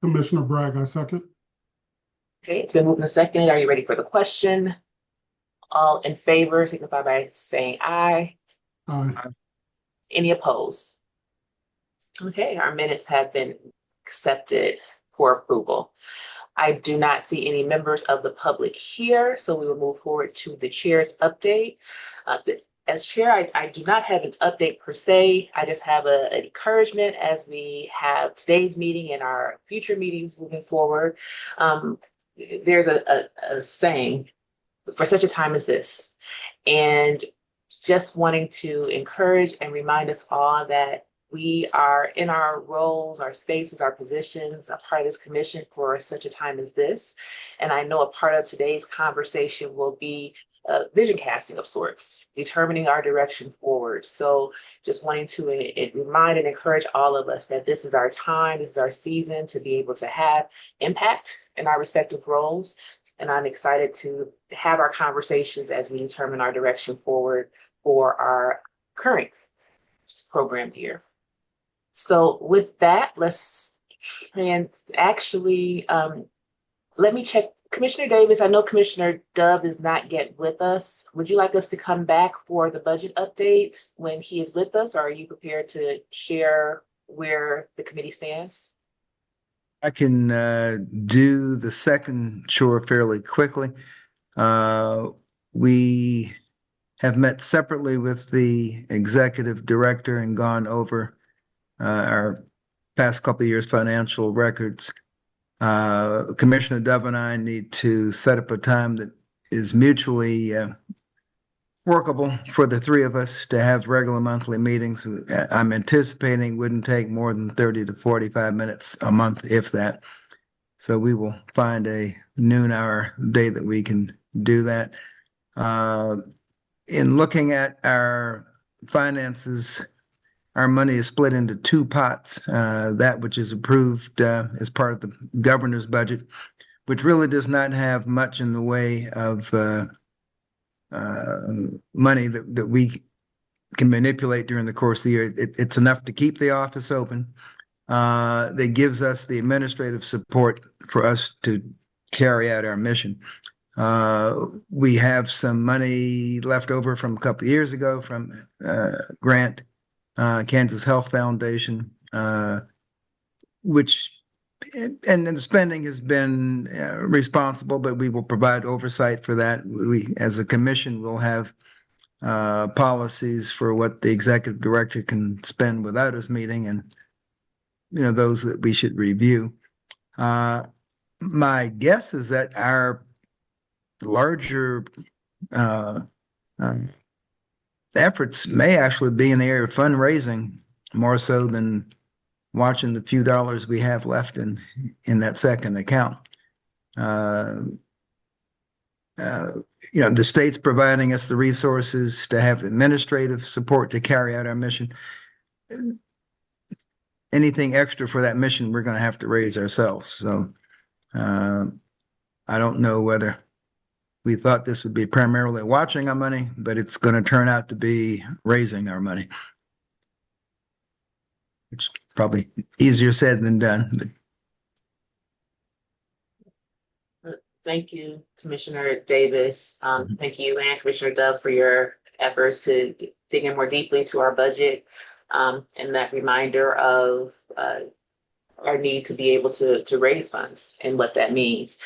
Commissioner Bragg, I second. Okay, it's been moved and seconded. Are you ready for the question? All in favor signify by saying aye. Aye. Any opposed? Okay, our minutes have been accepted for approval. I do not see any members of the public here, so we will move forward to the chair's update. As chair, I do not have an update per se. I just have an encouragement as we have today's meeting and our future meetings moving forward. There's a saying, for such a time as this, and just wanting to encourage and remind us all that we are in our roles, our spaces, our positions, a part of this commission for such a time as this. And I know a part of today's conversation will be vision casting of sorts, determining our direction forward. So just wanting to remind and encourage all of us that this is our time, this is our season to be able to have impact in our respective roles. And I'm excited to have our conversations as we determine our direction forward for our current program here. So with that, let's let me check. Commissioner Davis, I know Commissioner Dove is not yet with us. Would you like us to come back for the budget update when he is with us, or are you prepared to share where the committee stands? I can do the second chore fairly quickly. We have met separately with the executive director and gone over our past couple of years' financial records. Commissioner Dove and I need to set up a time that is mutually workable for the three of us to have regular monthly meetings. I'm anticipating wouldn't take more than 30 to 45 minutes a month, if that. So we will find a noon hour day that we can do that. In looking at our finances, our money is split into two pots, that which is approved as part of the governor's budget, which really does not have much in the way of money that we can manipulate during the course of the year. It's enough to keep the office open. That gives us the administrative support for us to carry out our mission. We have some money left over from a couple of years ago from grant, Kansas Health Foundation, which and the spending has been responsible, but we will provide oversight for that. We, as a commission, will have policies for what the executive director can spend without us meeting, and those that we should review. My guess is that our larger efforts may actually be in the area of fundraising more so than watching the few dollars we have left in that second account. The state's providing us the resources to have administrative support to carry out our mission. Anything extra for that mission, we're going to have to raise ourselves. So I don't know whether we thought this would be primarily watching our money, but it's going to turn out to be raising our money, which is probably easier said than done. Thank you, Commissioner Davis. Thank you, and Commissioner Dove, for your efforts to dig in more deeply to our budget, and that reminder of our need to be able to raise funds and what that means.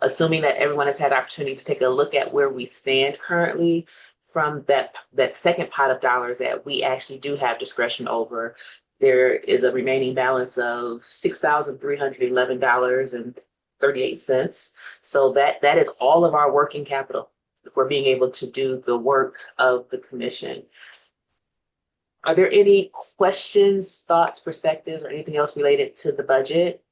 Assuming that everyone has had opportunity to take a look at where we stand currently from that second pot of dollars that we actually do have discretion over, there is a remaining balance of $6,311.38. So that is all of our working capital for being able to do the work of the commission. Are there any questions, thoughts, perspectives, or anything else related to the budget?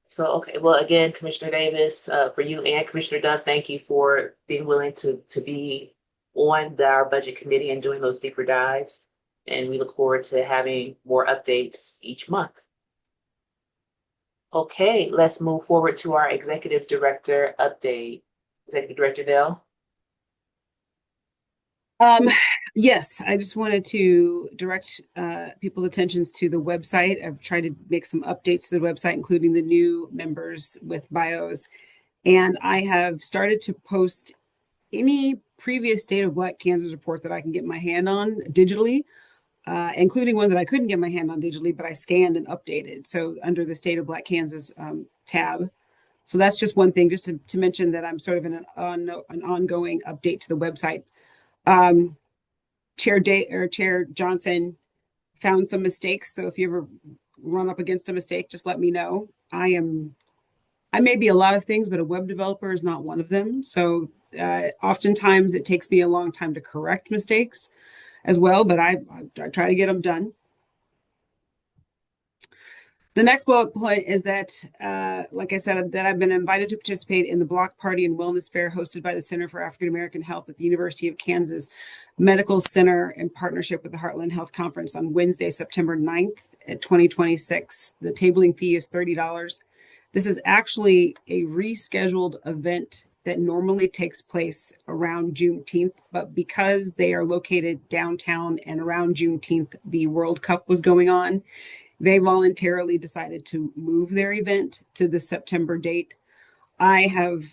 So, okay, well, again, Commissioner Davis, for you and Commissioner Dunn, thank you for being willing to be on our budget committee and doing those deeper dives. And we look forward to having more updates each month. Okay, let's move forward to our Executive Director update. Executive Director Dell. Um, yes, I just wanted to direct people's attentions to the website. I've tried to make some updates to the website, including the new members with bios. And I have started to post any previous State of Black Kansas report that I can get my hand on digitally, including one that I couldn't get my hand on digitally, but I scanned and updated. So under the State of Black Kansas tab. So that's just one thing, just to mention that I'm sort of in an ongoing update to the website. Um, Chair Johnson found some mistakes. So if you ever run up against a mistake, just let me know. I may be a lot of things, but a web developer is not one of them. So oftentimes it takes me a long time to correct mistakes as well, but I try to get them done. The next bullet point is that, like I said, that I've been invited to participate in the Block Party and Wellness Fair hosted by the Center for African American Health at the University of Kansas Medical Center in partnership with the Heartland Health Conference on Wednesday, September 9th at 2026. The tabling fee is $30. This is actually a rescheduled event that normally takes place around Juneteenth, but because they are located downtown and around Juneteenth, the World Cup was going on, they voluntarily decided to move their event to the September date. I have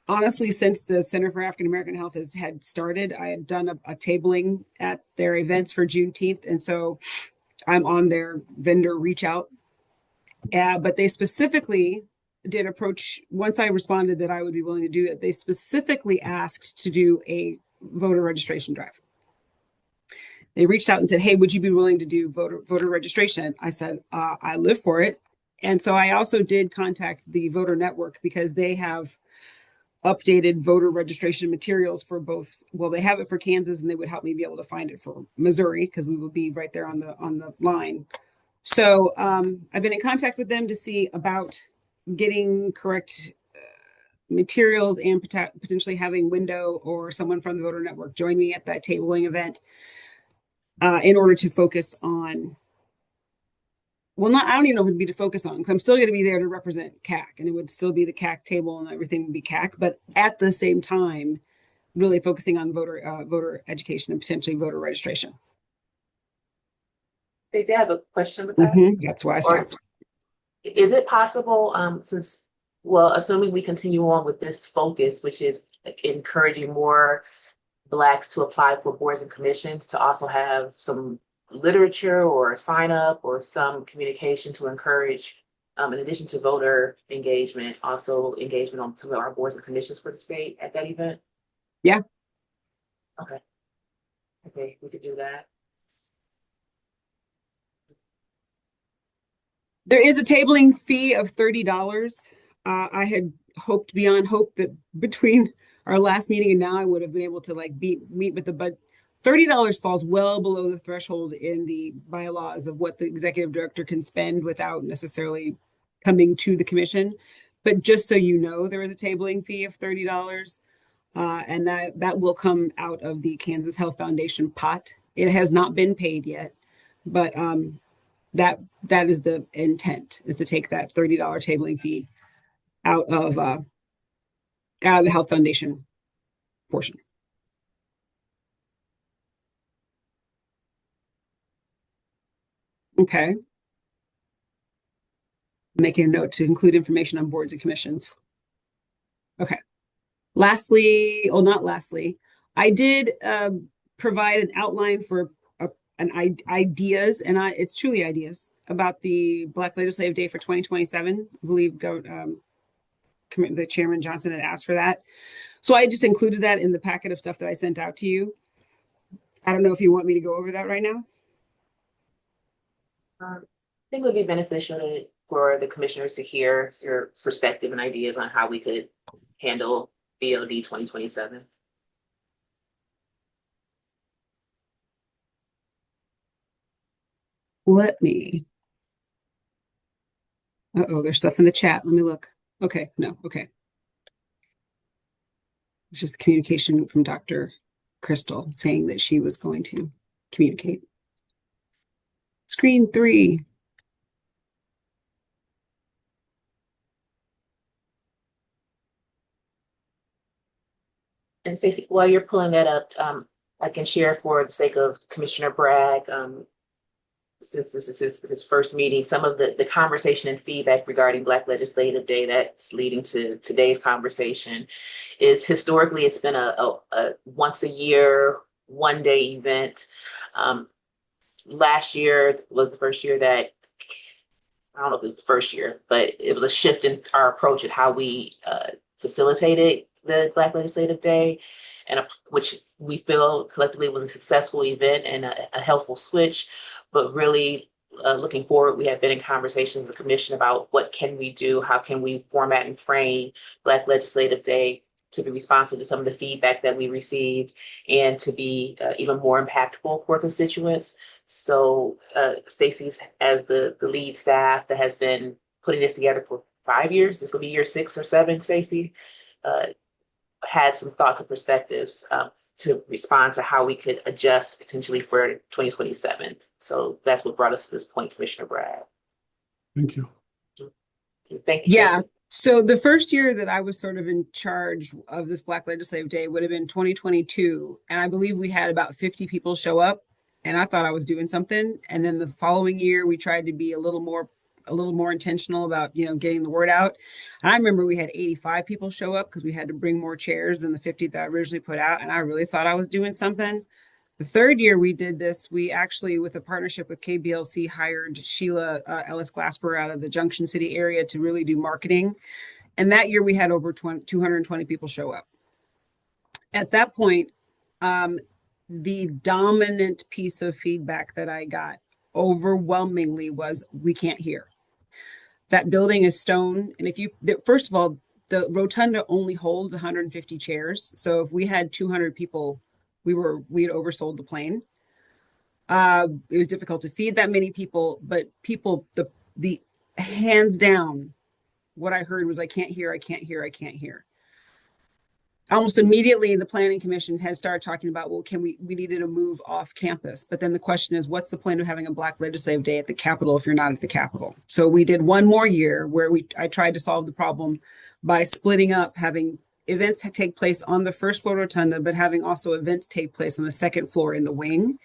honestly, since the Center for African American Health had started, I had done a tabling at their events for Juneteenth. And so I'm on their vendor reach out. But they specifically did approach, once I responded that I would be willing to do it, they specifically asked to do a voter registration drive. They reached out and said, hey, would you be willing to do voter registration? I said, I live for it. And so I also did contact the voter network because they have updated voter registration materials for both. Well, they have it for Kansas and they would help me be able to find it for Missouri because we would be right there on the line. So I've been in contact with them to see about getting correct materials and potentially having Window or someone from the voter network join me at that tabling event in order to focus on, well, I don't even know what it'd be to focus on because I'm still going to be there to represent KAAC and it would still be the KAAC table and everything would be KAAC, but at the same time, really focusing on voter education and potentially voter registration. Stacey, I have a question with that. That's why I stopped. Is it possible, since, well, assuming we continue on with this focus, which is encouraging more Blacks to apply for boards and commissions, to also have some literature or sign up or some communication to encourage, in addition to voter engagement, also engagement on some of our boards and commissions for the state at that event? Yeah. Okay, we could do that. There is a tabling fee of $30. I had hoped beyond hope that between our last meeting and now I would have been able to meet with the, but $30 falls well below the threshold in the bylaws of what the executive director can spend without necessarily coming to the commission. But just so you know, there is a tabling fee of $30. And that will come out of the Kansas Health Foundation pot. It has not been paid yet, but that is the intent, is to take that $30 tabling fee out of the Health Foundation portion. Okay. Making a note to include information on boards and commissions. Okay. Lastly, not lastly, I did provide an outline for ideas, and it's truly ideas about the Black Legislative Day for 2027. I believe the Chairman Johnson had asked for that. So I just included that in the packet of stuff that I sent out to you. I don't know if you want me to go over that right now. I think it would be beneficial for the commissioners to hear your perspective and ideas on how we could handle BLD 2027. Let me. Uh-oh, there's stuff in the chat. Let me look. Okay, no, okay. It's just communication from Dr. Crystal saying that she was going to communicate. Screen 3. And Stacey, while you're pulling that up, I can share for the sake of Commissioner Bragg, since this is his first meeting, some of the conversation and feedback regarding Black Legislative Day that's leading to today's conversation is historically it's been a once a year, 1 day event. Last year was the first year that, I don't know if it was the first year, but it was a shift in our approach at how we facilitated the Black Legislative Day, and which we feel collectively was a successful event and a helpful switch. But really looking forward, we have been in conversations with the commission about what can we do, how can we format and frame Black Legislative Day to be responsive to some of the feedback that we received and to be even more impactful for constituents. So Stacey's as the lead staff that has been putting this together for 5 years, this will be year 6 or 7, Stacey, had some thoughts and perspectives to respond to how we could adjust potentially for 2027. So that's what brought us to this point, Commissioner Bragg. Thank you. Thank you. Yeah. Stacey. So the first year that I was sort of in charge of this Black Legislative Day would have been 2022. And I believe we had about 50 people show up, and I thought I was doing something. And then the following year, we tried to be a little more intentional about, getting the word out. And I remember we had 85 people show up because we had to bring more chairs than the 50 that I originally put out. And I really thought I was doing something. The third year we did this, we actually, with a partnership with KBLC, hired Sheila Ellis Glasper out of the Junction City area to really do marketing. And that year we had over 220 people show up. At that point, the dominant piece of feedback that I got overwhelmingly was, we can't hear. That building is stone. And first of all, the rotunda only holds 150 chairs. So if we had 200 people, we had oversold the plane. It was difficult to feed that many people, but the hands down, what I heard was, I can't hear, I can't hear, I can't hear. Almost immediately, the planning commission had started talking about, well, we needed to move off campus. But then the question is, what's the point of having a Black Legislative Day at the Capitol if you're not at the Capitol? So we did one more year where I tried to solve the problem by splitting up, having events take place on the first floor rotunda, but having also events take place on the second floor in the wing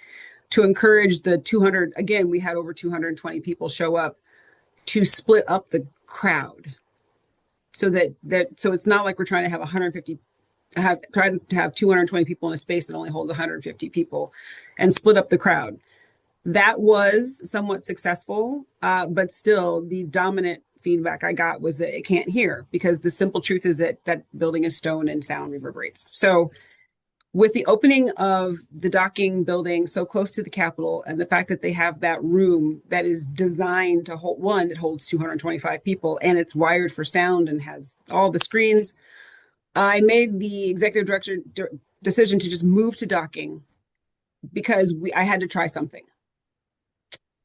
to encourage the 200, again, we had over 220 people show up, to split up the crowd. So so it's not like we're trying to have 150 tried to have 220 people in a space that only holds 150 people and split up the crowd. That was somewhat successful, but still the dominant feedback I got was that it can't hear, because the simple truth is that that building is stone and sound reverberates. So with the opening of the docking building so close to the Capitol, and the fact that they have that room that is designed to hold, it holds 225 people, and it's wired for sound and has all the screens, I made the executive director decision to just move to docking because I had to try something.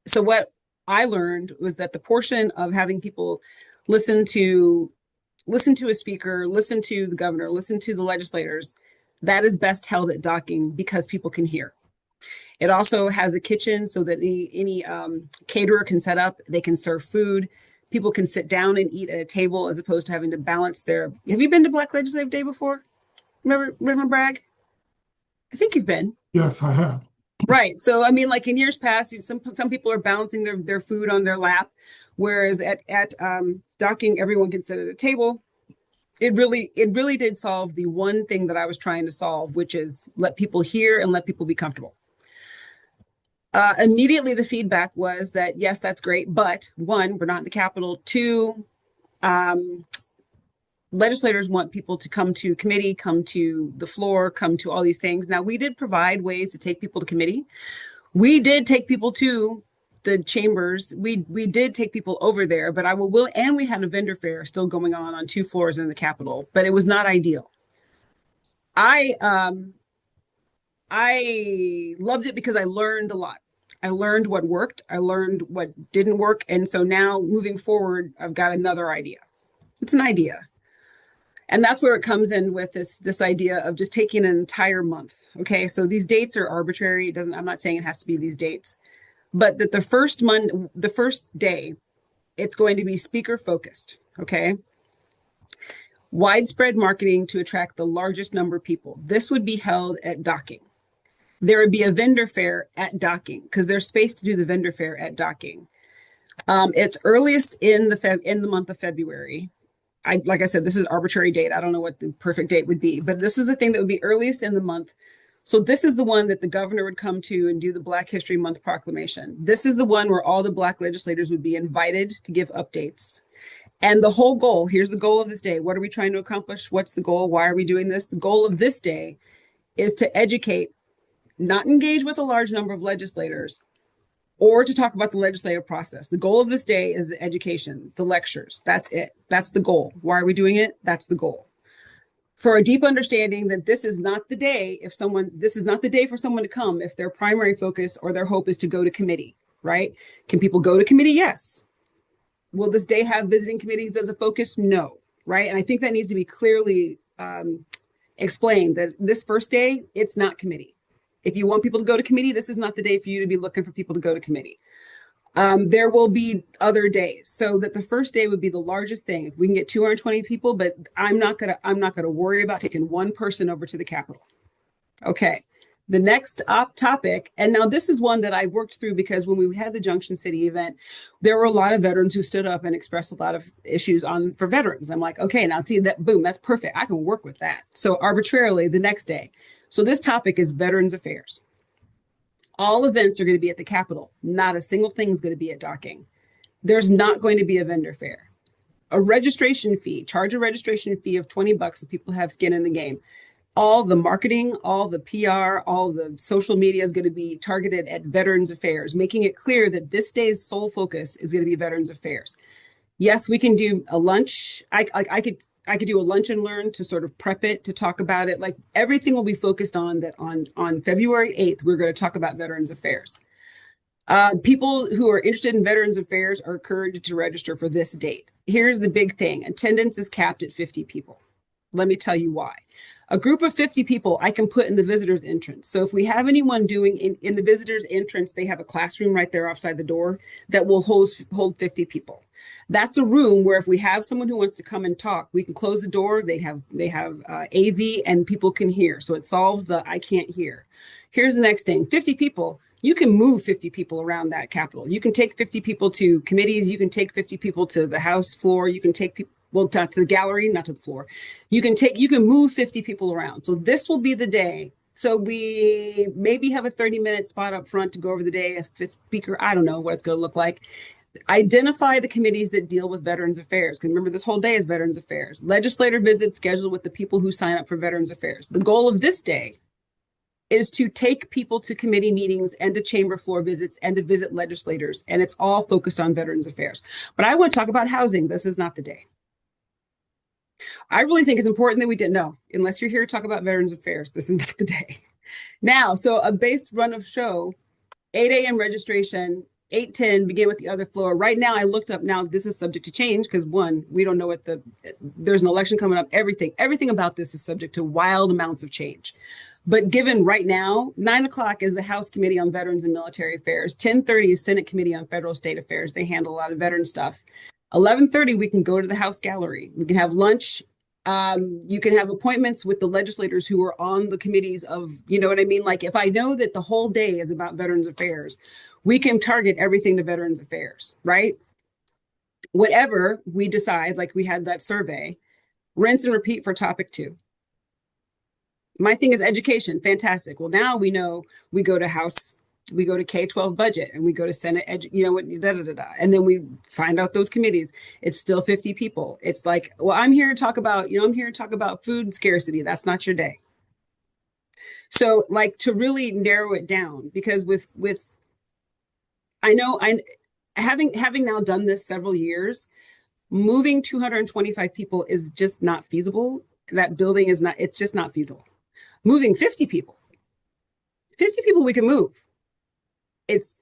So what I learned was that the portion of having people listen to a speaker, listen to the governor, listen to the legislators, that is best held at docking because people can hear. It also has a kitchen so that any caterer can set up, they can serve food. People can sit down and eat at a table as opposed to having to balance their. Have you been to Black Legislative Day before? Remember Bragg? I think you've been. Yes, I have. Right. So, I mean, like in years past, some people are balancing their food on their lap, whereas at docking, everyone can sit at a table. It really did solve the one thing that I was trying to solve, which is let people hear and let people be comfortable. Immediately, the feedback was that, yes, that's great. But 1, we're not in the Capitol. 2, legislators want people to come to committee, come to the floor, come to all these things. Now, we did provide ways to take people to committee. We did take people to the chambers. We did take people over there, but and we had a vendor fair still going on 2 floors in the Capitol, but it was not ideal. I loved it because I learned a lot. I learned what worked. I learned what didn't work. And so now moving forward, I've got another idea. It's an idea. And that's where it comes in with this idea of just taking an entire month. Okay. So these dates are arbitrary. I'm not saying it has to be these dates, but that the first day, it's going to be speaker focused. Okay. Widespread marketing to attract the largest number of people. This would be held at docking. There would be a vendor fair at docking because there's space to do the vendor fair at docking. It's earliest in the month of February. Like I said, this is arbitrary date. I don't know what the perfect date would be, but this is the thing that would be earliest in the month. So this is the one that the governor would come to and do the Black History Month proclamation. This is the one where all the Black legislators would be invited to give updates. And the whole goal, here's the goal of this day. What are we trying to accomplish? What's the goal? Why are we doing this? The goal of this day is to educate, not engage with a large number of legislators, or to talk about the legislative process. The goal of this day is the education, the lectures. That's it. That's the goal. Why are we doing it? That's the goal. For a deep understanding that this is not the day this is not the day for someone to come if their primary focus or their hope is to go to committee, right? Can people go to committee? Yes. Will this day have visiting committees as a focus? No, right? And I think that needs to be clearly explained that this first day, it's not committee. If you want people to go to committee, this is not the day for you to be looking for people to go to committee. There will be other days, so that the first day would be the largest thing. If we can get 220 people, but I'm not gonna worry about taking one person over to the Capitol. Okay. The next topic, and now this is one that I worked through because when we had the Junction City event, there were a lot of veterans who stood up and expressed a lot of issues for veterans. I'm like, okay, now see that, boom, that's perfect. I can work with that. So arbitrarily the next day. So this topic is Veterans Affairs. All events are going to be at the Capitol. Not a single thing is going to be at docking. There's not going to be a vendor fair. A registration fee, charge a registration fee of $20 so people have skin in the game. All the marketing, all the PR, all the social media is going to be targeted at Veterans Affairs, making it clear that this day's sole focus is going to be Veterans Affairs. Yes, we can do a lunch. I could do a lunch and learn to sort of prep it, to talk about it. Like everything will be focused on that on February 8th, we're going to talk about Veterans Affairs. People who are interested in Veterans Affairs are encouraged to register for this date. Here's the big thing. Attendance is capped at 50 people. Let me tell you why. A group of 50 people I can put in the visitor's entrance. So if we have anyone doing in the visitor's entrance, they have a classroom right there outside the door that will hold 50 people. That's a room where if we have someone who wants to come and talk, we can close the door. They have AV and people can hear. So it solves the I can't hear. Here's the next thing. 50 people. You can move 50 people around that Capitol. You can take 50 people to committees. You can take 50 people to the House floor. You can take people, well, not to the gallery, not to the floor. You can move 50 people around. So this will be the day. So we maybe have a 30-minute spot up front to go over the day. A speaker, I don't know what it's going to look like. Identify the committees that deal with Veterans Affairs. Because remember, this whole day is Veterans Affairs. Legislator visits scheduled with the people who sign up for Veterans Affairs. The goal of this day is to take people to committee meetings and to chamber floor visits and to visit legislators. And it's all focused on Veterans Affairs. But I want to talk about housing. This is not the day. I really think it's important that we didn't know, unless you're here to talk about Veterans Affairs, this is not the day. Now, so a base run of show, 8 a.m. registration, 8:10, begin with the other floor. Right now, I looked up, now this is subject to change because one, we don't know what there's an election coming up, everything about this is subject to wild amounts of change. But given right now, 9 o'clock is the House Committee on Veterans and Military Affairs. 10:30 is Senate Committee on Federal State Affairs. They handle a lot of veteran stuff. 11:30, we can go to the House Gallery. We can have lunch. You can have appointments with the legislators who are on the committees of, you know what I mean? Like if I know that the whole day is about Veterans Affairs, we can target everything to Veterans Affairs, right? Whatever we decide, like we had that survey, rinse and repeat for topic 2. My thing is education, fantastic. Well, now we know we go to K-12 budget and we go to Senate, and then we find out those committees. It's still 50 people. It's like, well, I'm here to talk about food scarcity. That's not your day. So like to really narrow it down, because having now done this several years, moving 225 people is just not feasible. That building it's just not feasible. Moving 50 people we can move. It's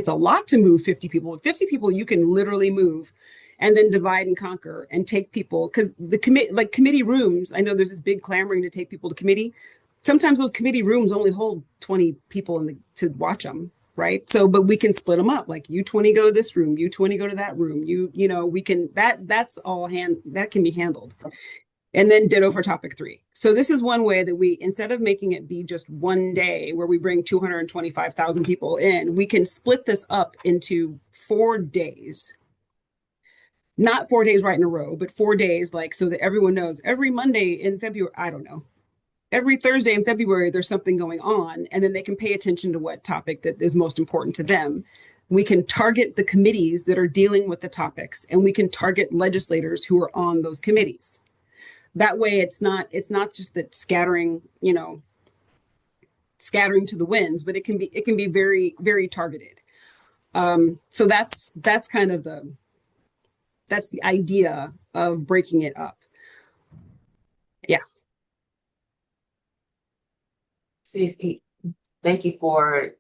a lot to move 50 people. With 50 people, you can literally move and then divide and conquer and take people, because the committee rooms, I know there's this big clamoring to take people to committee. Sometimes those committee rooms only hold 20 people to watch them. right? So, but we can split them up. Like you 20 go to this room, you 20 go to that room. You know, we can that's all that can be handled. And then ditto for topic 3. So this is one way that we, instead of making it be just one day where we bring 225,000 people in, we can split this up into 4 days. Not 4 days right in a row, but 4 days, like so that everyone knows every Monday in February, I don't know, every Thursday in February, there's something going on, and then they can pay attention to what topic that is most important to them. We can target the committees that are dealing with the topics, and we can target legislators who are on those committees. That way it's not just that scattering, you know, scattering to the winds, but it can be very, very targeted. So that's kind of that's the idea of breaking it up. Yeah. See, thank you for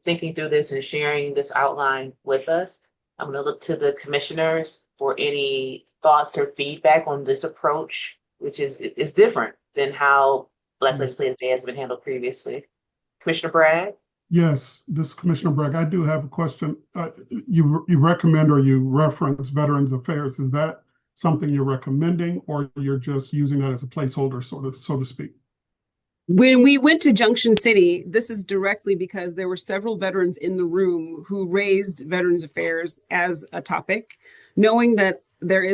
thinking through this and sharing this outline with us. I'm going to look to the commissioners for any thoughts or feedback on this approach, which is different than how Black legislative day has been handled previously. Commissioner Bragg? Yes, this is Commissioner Bragg. I do have a question. You recommend or you reference Veterans Affairs. Is that something you're recommending, or you're just using that as a placeholder, so to speak? When we went to Junction City, this is directly because there were several veterans in the room who raised Veterans Affairs as a topic, knowing that there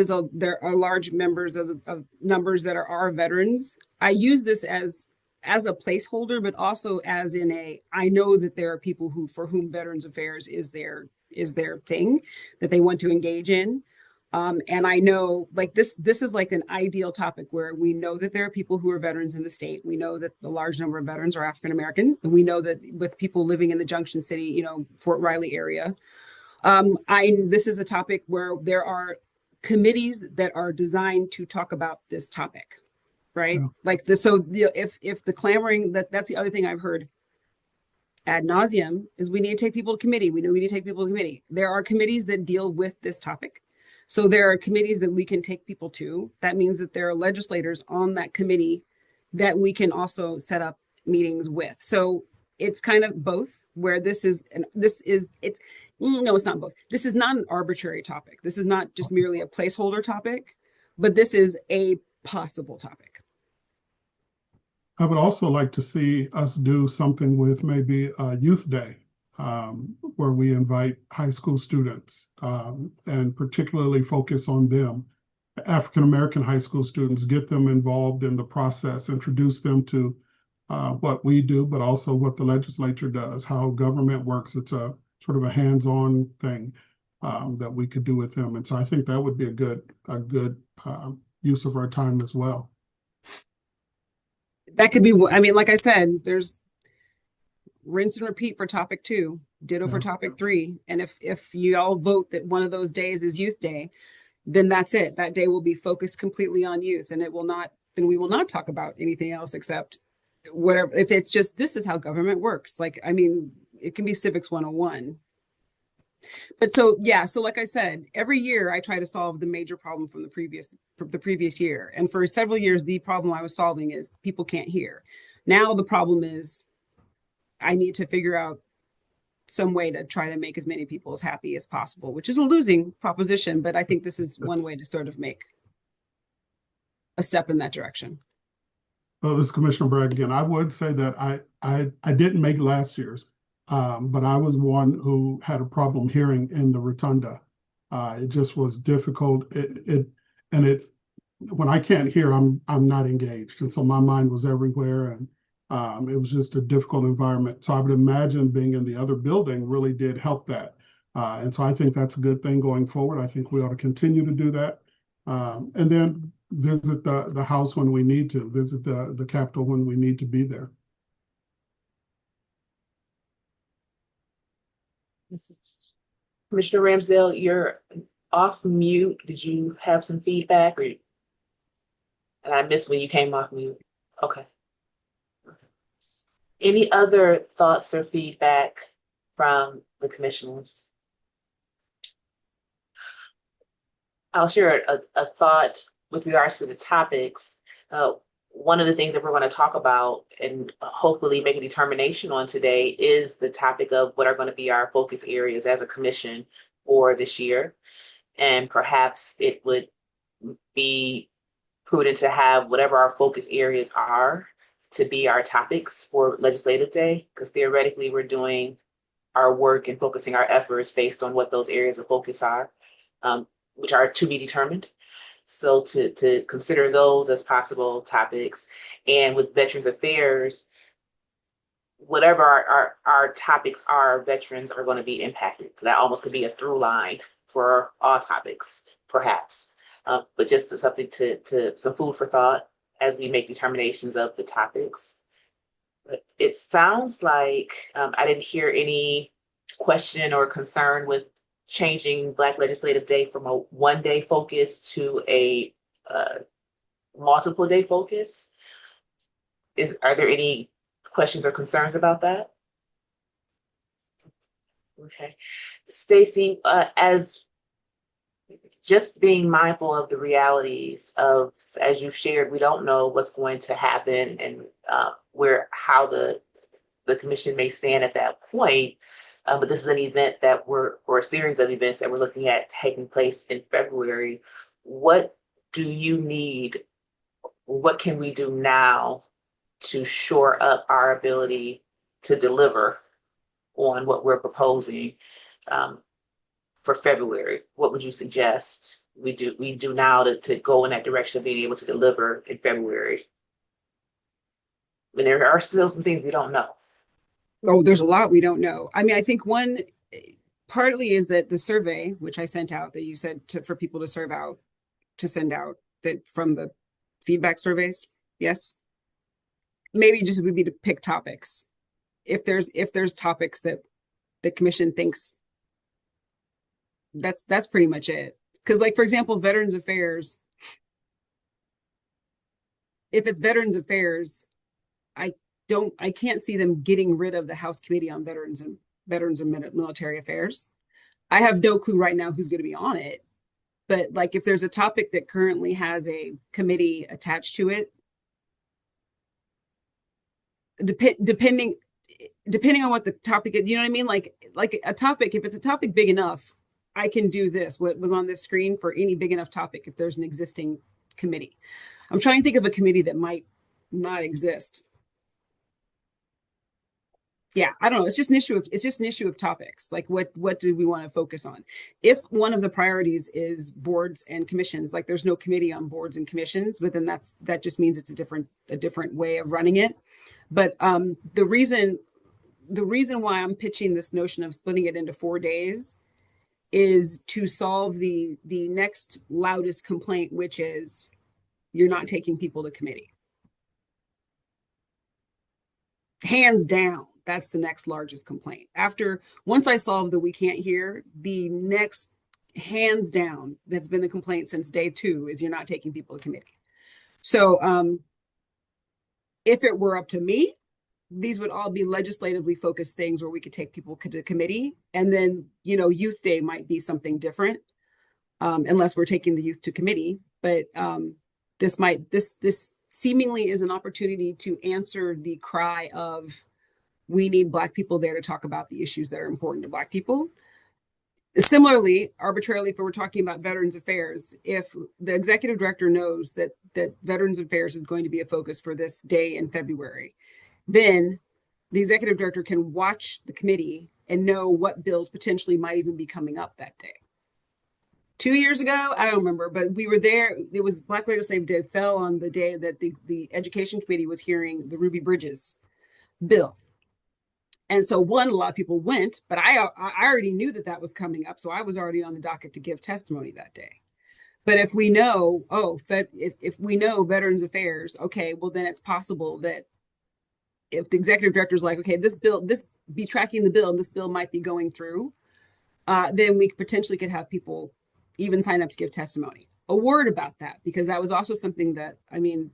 are large members of numbers that are our veterans. I use this as a placeholder, but also as in I know that there are people for whom Veterans Affairs is their thing that they want to engage in. And I know like this is like an ideal topic where we know that there are people who are veterans in the state. We know that the large number of veterans are African American. And we know that with people living in the Junction City, you know, Fort Riley area. This is a topic where there are committees that are designed to talk about this topic, right? Yeah. Like this. So if the clamoring, that's the other thing I've heard ad nauseum is we need to take people to committee. We know we need to take people to committee. There are committees that deal with this topic. So there are committees that we can take people to. That means that there are legislators on that committee that we can also set up meetings with. So it's kind of both where it's no, it's not both. This is not an arbitrary topic. This is not just merely a placeholder topic, but this is a possible topic. I would also like to see us do something with maybe a youth day, where we invite high school students, and particularly focus on them. African-American high school students, get them involved in the process, introduce them to what we do, but also what the legislature does, how government works. It's a sort of a hands-on thing that we could do with them. And so I think that would be a good use of our time as well. That could be, I mean, like I said, there's rinse and repeat for topic 2, ditto for topic 3. And if you all vote that one of those days is Youth Day, then that's it. That day will be focused completely on youth, and then we will not talk about anything else except whatever. If it's just, this is how government works. Like, I mean, it can be civics 101. But so, yeah, so like I said, every year I try to solve the major problem from the previous year. And for several years, the problem I was solving is people can't hear. Now the problem is I need to figure out some way to try to make as many people as happy as possible, which is a losing proposition. But I think this is one way to sort of make a step in that direction. Well, this is Commissioner Bragg again. I would say that I didn't make last year's, but I was one who had a problem hearing in the rotunda. It just was difficult. When I can't hear, I'm not engaged, and so my mind was everywhere, and it was just a difficult environment. So I would imagine being in the other building really did help that, and so I think that's a good thing going forward. I think we ought to continue to do that, and then visit the House when we need to, visit the Capitol when we need to be there. Commissioner Ramsdale, you're off mute. Did you have some feedback, and I missed when you came off mute? Okay. Any other thoughts or feedback from the commissioners? I'll share a thought with regards to the topics. one of the things that we're going to talk about and hopefully make a determination on today is the topic of what are going to be our focus areas as a commission for this year. And perhaps it would be prudent to have whatever our focus areas are to be our topics for Legislative Day, because theoretically we're doing our work and focusing our efforts based on what those areas of focus are, which are to be determined. So to consider those as possible topics. And with Veterans Affairs, whatever our topics are, veterans are going to be impacted. So that almost could be a through line for all topics, perhaps. But just something to some food for thought as we make determinations of the topics. But it sounds like I didn't hear any question or concern with changing Black Legislative Day from a one-day focus to a multiple day focus. Are there any questions or concerns about that? Okay, Stacy, as just being mindful of the realities of, as you shared, we don't know what's going to happen and how the commission may stand at that point. But this is an event or a series of events that we're looking at taking place in February. What do you need? What can we do now to shore up our ability to deliver on what we're proposing for February? What would you suggest we do now to go in that direction of being able to deliver in February? But there are still some things we don't know. Oh, there's a lot we don't know. I mean, I think one partly is that the survey, which I sent out, that you said for people to send out that from the feedback surveys. Yes. Maybe just would be to pick topics. If there's topics that the commission thinks, that's pretty much it. Because, like, for example, Veterans Affairs, if it's Veterans Affairs, I can't see them getting rid of the House Committee on Veterans and Military Affairs. I have no clue right now who's going to be on it. But, like, if there's a topic that currently has a committee attached to it, depending on what the topic is, you know what I mean? Like a topic, if it's a topic big enough, I can do this, what was on this screen for any big enough topic if there's an existing committee. I'm trying to think of a committee that might not exist. Yeah, I don't know. It's just an issue of topics. Like, what do we want to focus on? If one of the priorities is boards and commissions, like there's no committee on boards and commissions, but then that just means it's a different way of running it. But the reason why I'm pitching this notion of splitting it into 4 days is to solve the next loudest complaint, which is you're not taking people to committee. Hands down, that's the next largest complaint. Once I solve the we can't hear, the next, hands down, that's been the complaint since day 2 is you're not taking people to committee. So if it were up to me, these would all be legislatively focused things where we could take people to committee. And then, Youth Day might be something different, unless we're taking the youth to committee. But this seemingly is an opportunity to answer the cry of, we need Black people there to talk about the issues that are important to Black people. Similarly, arbitrarily, if we're talking about Veterans Affairs, if the executive director knows that Veterans Affairs is going to be a focus for this day in February, then the executive director can watch the committee and know what bills potentially might even be coming up that day. 2 years ago, I don't remember, but we were there. It was Black Legislative Day fell on the day that the Education Committee was hearing the Ruby Bridges bill. And so a lot of people went, but I already knew that was coming up. So I was already on the docket to give testimony that day. But if we know, if we know Veterans Affairs, okay, well, then it's possible that if the executive director is like, okay, this be tracking the bill and this bill might be going through, then we potentially could have people even sign up to give testimony. A word about that, because that was also something that,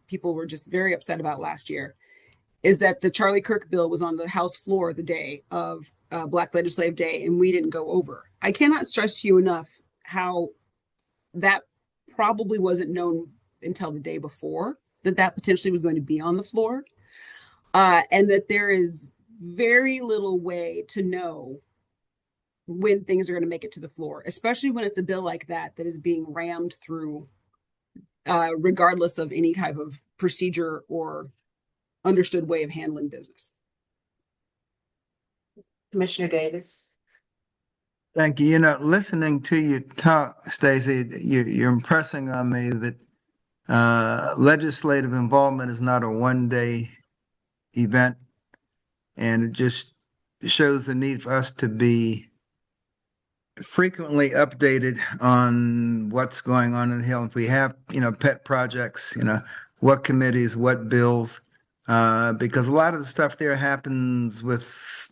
people were just very upset about last year, is that the Charlie Kirk bill was on the House floor the day of Black Legislative Day, and we didn't go over. I cannot stress to you enough how that probably wasn't known until the day before. that that potentially was going to be on the floor, and that there is very little way to know when things are going to make it to the floor, especially when it's a bill like that that is being rammed through, regardless of any type of procedure or understood way of handling business. Commissioner Davis. Thank you. You know, listening to you talk, Stacey, you're impressing on me that legislative involvement is not a one-day event, and it just shows the need for us to be frequently updated on what's going on in the Hill. If we have, pet projects, what committees, what bills, because a lot of the stuff there happens with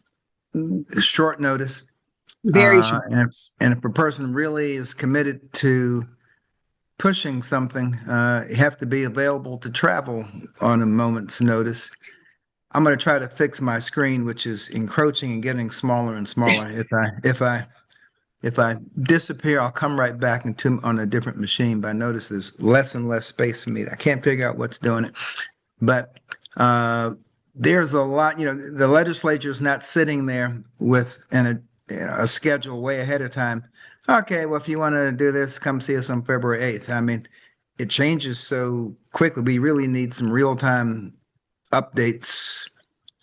short notice. Very short. And if a person really is committed to pushing something, you have to be available to travel on a moment's notice. I'm going to try to fix my screen, which is encroaching and getting smaller and smaller. If I disappear, I'll come right back on a different machine. But I notice there's less and less space for me. I can't figure out what's doing it. But there's a lot. The legislature's not sitting there with a schedule way ahead of time. Okay, well, if you want to do this, come see us on February 8th. I mean, it changes so quickly. We really need some real-time updates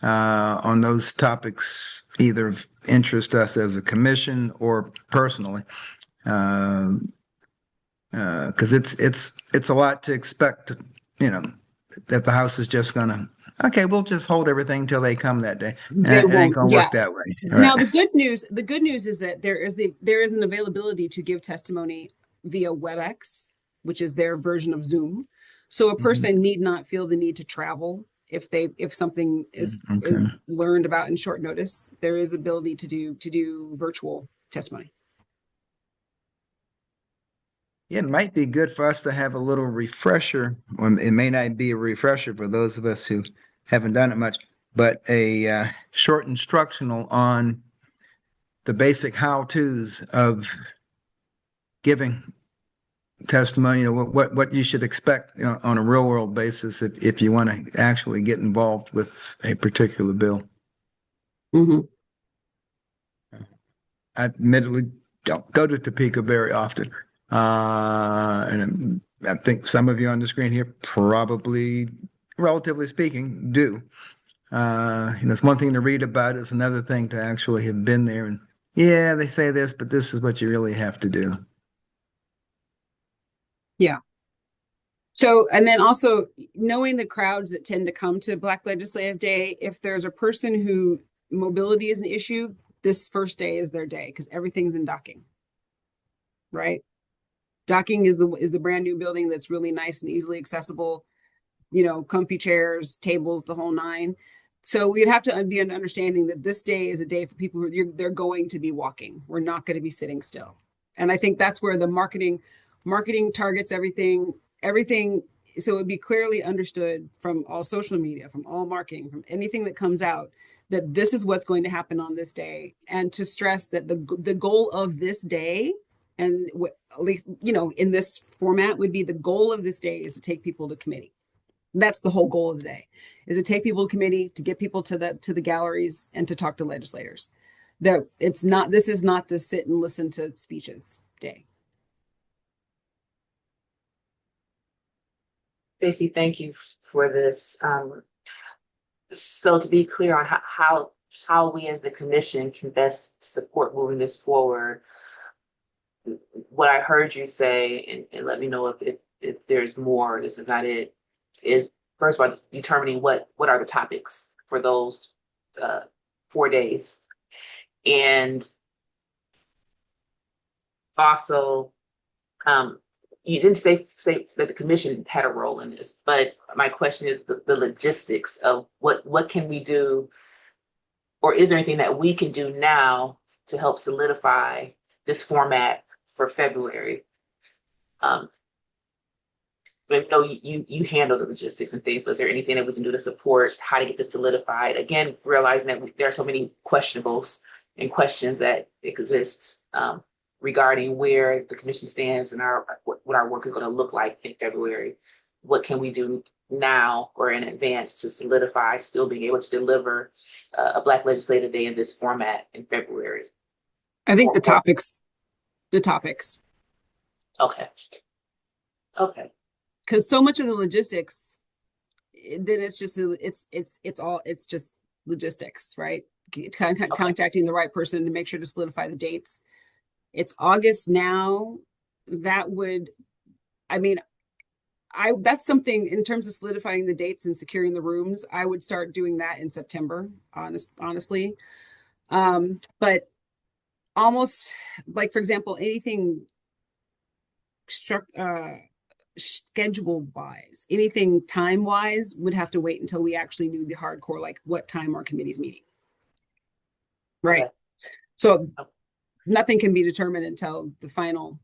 on those topics, either interest us as a commission or personally, because it's a lot to expect, that the House is just gonna, okay, we'll just hold everything till they come that day. It ain't gonna work that way. Now, the good news is that there is an availability to give testimony via WebEx, which is their version of Zoom. So a person need not feel the need to travel if something is learned about in short notice. There is ability to do virtual testimony. It might be good for us to have a little refresher. Or it may not be a refresher for those of us who haven't done it much, but a short instructional on the basic how-tos of giving testimony, what you should expect, on a real-world basis if you want to actually get involved with a particular bill. Mm-hmm. I admittedly don't go to Topeka very often. And I think some of you on the screen here probably, relatively speaking, do. It's one thing to read about, it's another thing to actually have been there. And yeah, they say this, but this is what you really have to do. Yeah. So, and then also knowing the crowds that tend to come to Black Legislative Day, if there's a person who mobility is an issue, this first day is their day because everything's in docking, right? Docking is the brand new building that's really nice and easily accessible, comfy chairs, tables, the whole nine. So we'd have to be an understanding that this day is a day for people they're going to be walking. We're not going to be sitting still. And I think that's where the marketing targets everything. So it would be clearly understood from all social media, from all marketing, from anything that comes out, that this is what's going to happen on this day. And to stress that the goal of this day, and at least, in this format, would be the goal of this day is to take people to committee. That's the whole goal of the day, is to take people to committee, to get people to the galleries and to talk to legislators. That this is not the sit and listen to speeches day. Stacey, thank you for this. So to be clear on how we as the commission can best support moving this forward, what I heard you say, and let me know if there's more, this is not it, is first of all determining what are the topics for those 4 days, and also you didn't say that the commission had a role in this, but my question is the logistics of what can we do, or is there anything that we can do now to help solidify this format for February? I know you handle the logistics and things, but is there anything that we can do to support how to get this solidified? Again, realizing that there are so many questionables and questions that exist regarding where the commission stands and what our work is going to look like in February. What can we do now or in advance to solidify still being able to deliver a Black Legislative Day in this format in February? I think the Or- topics, Okay. Okay. because so much of the logistics, then it's just it's just logistics, right? Contacting the right person to make sure to solidify the dates. It's August now. That would, I mean, that's something in terms of solidifying the dates and securing the rooms. I would start doing that in September, honestly. But almost like, for example, anything schedule wise, anything time wise would have to wait until we actually knew the hardcore, like what time our committee's meeting. Right. Okay. So nothing can be determined until the final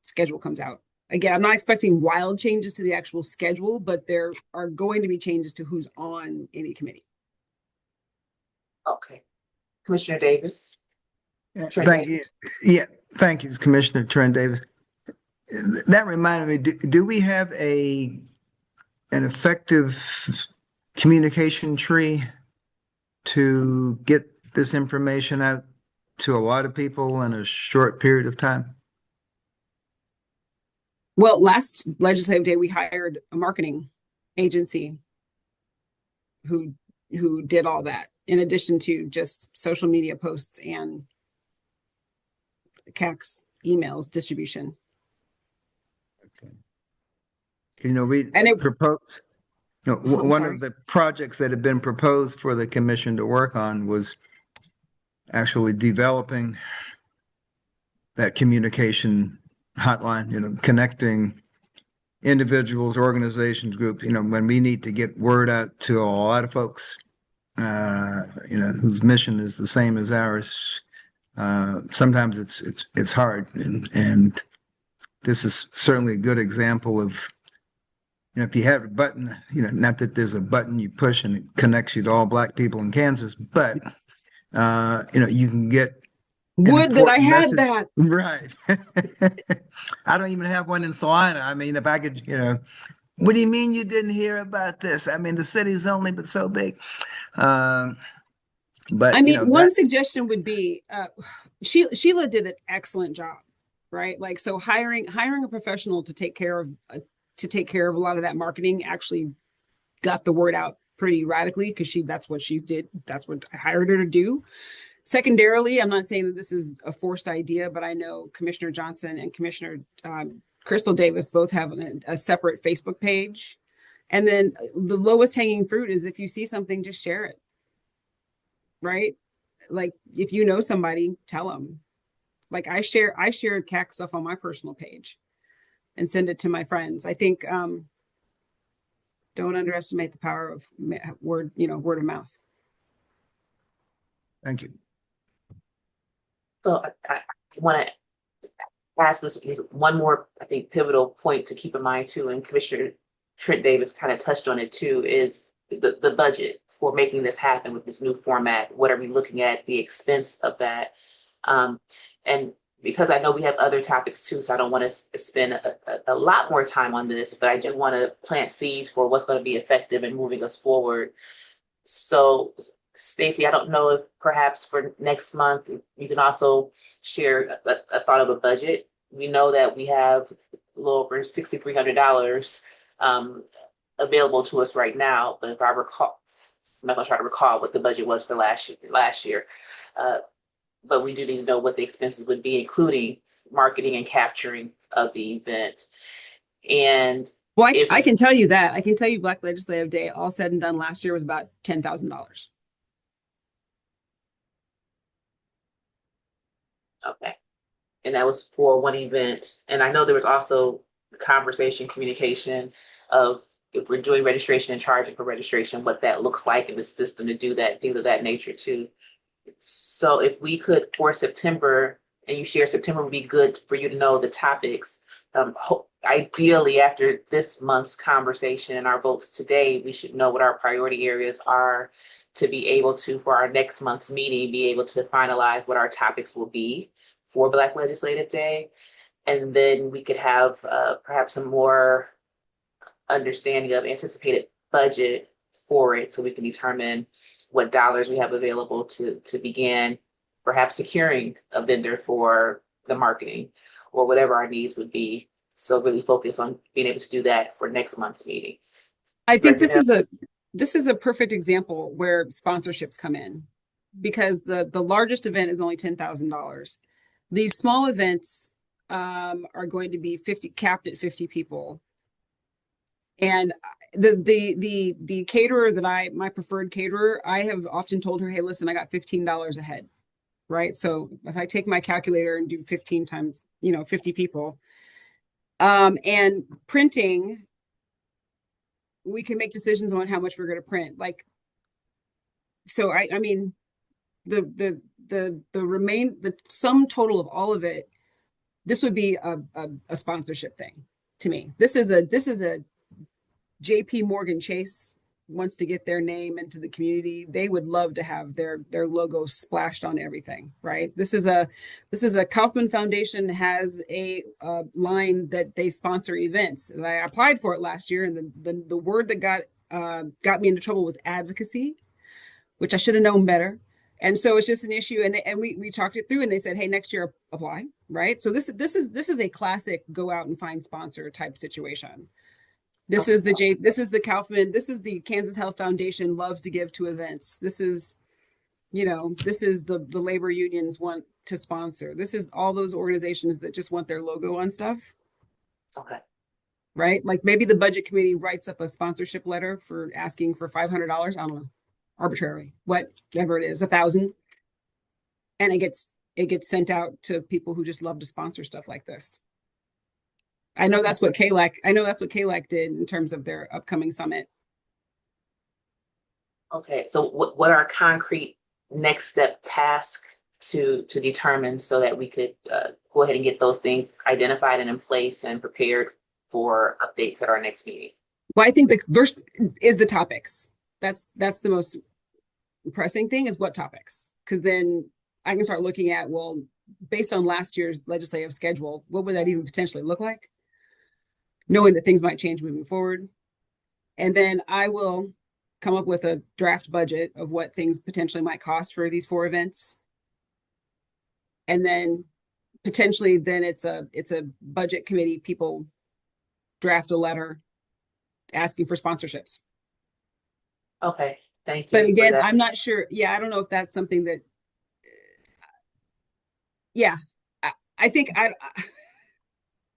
schedule comes out. Again, I'm not expecting wild changes to the actual schedule, but there are going to be changes to who's on any committee. Okay. Commissioner Davis. Trent Thank you. Davis. Yeah, thank you, Commissioner Trent Davis. That reminded me, do we have an effective communication tree to get this information out to a lot of people in a short period of time? Well, last legislative day, we hired a marketing agency who did all that, in addition to just social media posts and KAAAC's emails distribution. Okay. You know, we And it- proposed, you know, I'm one sorry. of the projects that had been proposed for the commission to work on was actually developing that communication hotline, you know, connecting individuals, organizations, groups, you know, when we need to get word out to a lot of folks, you know, whose mission is the same as ours. Sometimes it's hard, and this is certainly a good example of, you know, if you have a button, you know, not that there's a button you push and it connects you to all Black people in Kansas, but you know, you can get would that I had message. that. Right. I don't even have one in Salina. I mean, if I could, you know, what do you mean you didn't hear about this? I mean, the city's only but so big. But I you mean, know, one that, suggestion would be Sheila did an excellent job, right? Like, so hiring a professional to take care of a lot of that marketing actually got the word out pretty radically, because that's what she did. That's what I hired her to do. Secondarily, I'm not saying that this is a forced idea, but I know Commissioner Johnson and Commissioner Crystal Davis both have a separate Facebook page. And then the lowest hanging fruit is, if you see something, just share it. Right? Like, if you know somebody, tell them. Like, I shared KAAAC stuff on my personal page and send it to my friends. I think don't underestimate the power of word of mouth. thank you. So I want to ask this is one more, I think, pivotal point to keep in mind too, and Commissioner Trent Davis kind of touched on it too, is the budget for making this happen with this new format. What are we looking at, the expense of that? And because I know we have other topics too, so I don't want to spend a lot more time on this, but I do want to plant seeds for what's going to be effective in moving us forward. So Stacey, I don't know if perhaps for next month, you can also share a thought of a budget. We know that we have a little over $6,300 available to us right now, but if I recall, I'm not gonna try to recall what the budget was for last year. But we do need to know what the expenses would be, including marketing and capturing of the event. And well, I can tell you that. I can tell you Black Legislative Day, all said and done, last year was about $10,000. Okay. And that was for one event. And I know there was also conversation, communication of, if we're doing registration and charging for registration, what that looks like in the system to do that, things of that nature too. So if we could, for September, and you share September, would be good for you to know the topics. Ideally, after this month's conversation and our votes today, we should know what our priority areas are to be able to, for our next month's meeting, be able to finalize what our topics will be for Black Legislative Day. And then we could have perhaps some more understanding of anticipated budget for it so we can determine what dollars we have available to begin perhaps securing a vendor for the marketing or whatever our needs would be. So really focus on being able to do that for next month's meeting. I think Director this is a perfect example where sponsorships come in, because the largest event is only $10,000. These small events are going to be capped at 50 people. And the caterer that my preferred caterer, I have often told her, hey, listen, I got $15 a head, right? So if I take my calculator and do 15 times, 50 people, and printing, we can make decisions on how much we're going to print. Like, so I mean, the sum total of all of it, this would be a sponsorship thing to me. This is a JP Morgan Chase wants to get their name into the community. They would love to have their logo splashed on everything, right? This is a Kaufman Foundation has a line that they sponsor events. And I applied for it last year, and the word that got me into trouble was advocacy, which I should have known better. And so it's just an issue, and we talked it through, and they said, hey, next year apply, right? So this is a classic go out and find sponsor type situation. This is the Kaufman, this is the Kansas Health Foundation loves to give to events. This is the labor unions want to sponsor. This is all those organizations that just want their logo on stuff. Okay. Right? Like maybe the budget committee writes up a sponsorship letter for asking for $500. I don't know, arbitrary, whatever it is, 1,000. And it gets sent out to people who just love to sponsor stuff like this. I know that's what KAAAC did in terms of their upcoming summit. Okay, so what are concrete next step tasks to determine so that we could go ahead and get those things identified and in place and prepared for updates at our next meeting? Well, I think the first is the topics. That's the most pressing thing, is what topics, because then I can start looking at, well, based on last year's legislative schedule, what would that even potentially look like? Knowing that things might change moving forward. And then I will come up with a draft budget of what things potentially might cost for these 4 events. And then potentially then it's a budget committee, people draft a letter asking for sponsorships. Okay, thank you. But again, I'm not sure. Yeah, I don't know if that's something that, I think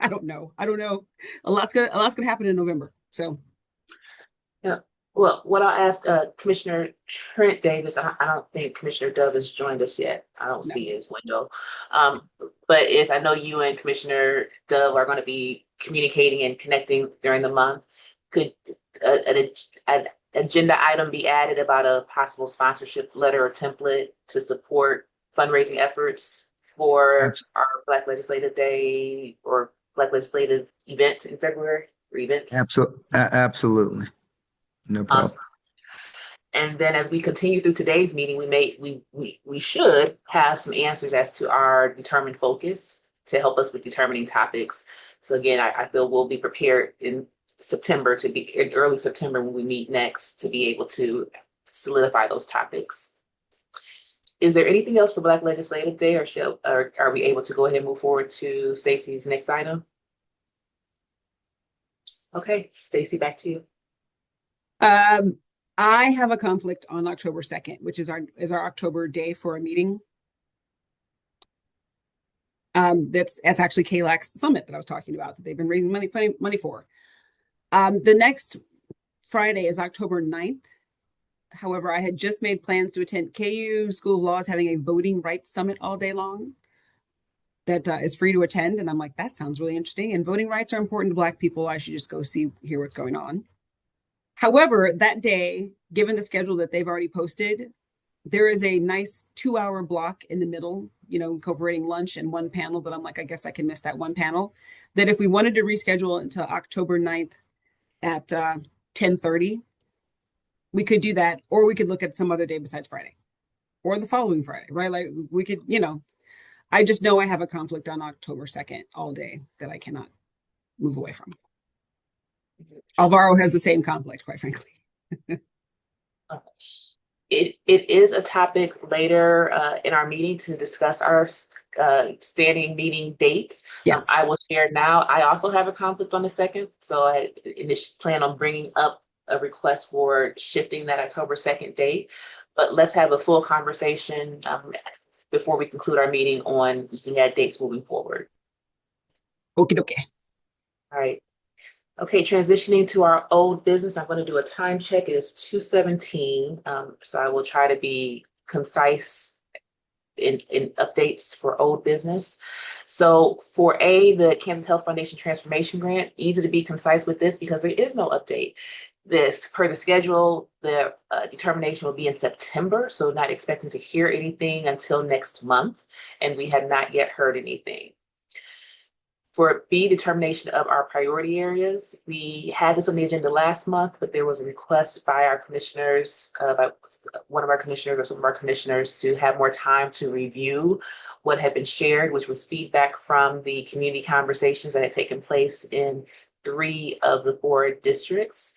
I don't know. A lot's gonna happen in November. So yeah. Well, what I'll ask Commissioner Trent Davis, I don't think Commissioner Dove has joined us yet. I don't see his window. But if I know you and Commissioner Dove are going to be communicating and connecting during the month, could an agenda item be added about a possible sponsorship letter or template to support fundraising efforts for our Black Legislative Day or Black Legislative event in February or events? Absolutely. No problem. Awesome. And then as we continue through today's meeting, we should have some answers as to our determined focus to help us with determining topics. So again, I feel we'll be prepared in early September when we meet next to be able to solidify those topics. Is there anything else for Black Legislative Day, or are we able to go ahead and move forward to Stacy's next item? Okay, Stacy, back to you. I have a conflict on October 2nd, which is our October day for a meeting. That's actually KAAC's summit that I was talking about, that they've been raising money for. The next Friday is October 9th. However, I had just made plans to attend KU School of Law is having a voting rights summit all day long that is free to attend. And I'm like, that sounds really interesting. And voting rights are important to Black people. I should just go hear what's going on. However, that day, given the schedule that they've already posted, there is a nice 2-hour block in the middle, incorporating lunch and one panel that I'm like, I guess I can miss that one panel. That if we wanted to reschedule until October 9th at 10:30, we could do that, or we could look at some other day besides Friday or the following Friday, right? Like we could, I just know I have a conflict on October 2nd all day that I cannot move away from. Alvaro has the same conflict, quite frankly. It is a topic later in our meeting to discuss our standing meeting dates. Yes. I will share now. I also have a conflict on the 2nd, so I initially plan on bringing up a request for shifting that October 2nd date. But let's have a full conversation before we conclude our meeting on looking at dates moving forward. Okie dokie. All right. Okay, transitioning to our old business, I'm going to do a time check. It is 2:17, so I will try to be concise in updates for old business. So for the Kansas Health Foundation Transformation Grant, easy to be concise with this because there is no update. This, per the schedule, the determination will be in September, so not expecting to hear anything until next month, and we have not yet heard anything. For B, determination of our priority areas, we had this on the agenda last month, but there was a request by our commissioners, by one of our commissioners or some of our commissioners to have more time to review what had been shared, which was feedback from the community conversations that had taken place in 3 of the 4 districts.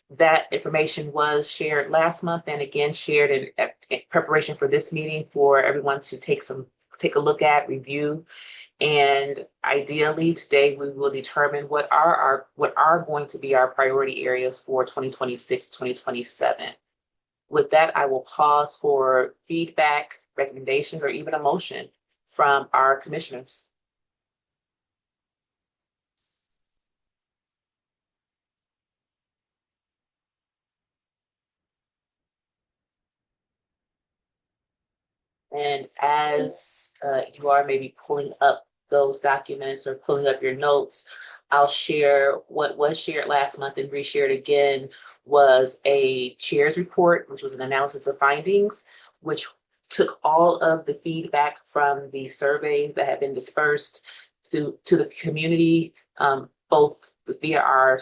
That information was shared last month and again shared in preparation for this meeting for everyone to take a look at, review. And ideally, today we will determine what are going to be our priority areas for 2026, 2027. With that, I will pause for feedback, recommendations, or even a motion from our commissioners. And as you are maybe pulling up those documents or pulling up your notes, I'll share what was shared last month and reshared again was a chair's report, which was an analysis of findings, which took all of the feedback from the surveys that have been dispersed to the community, both via our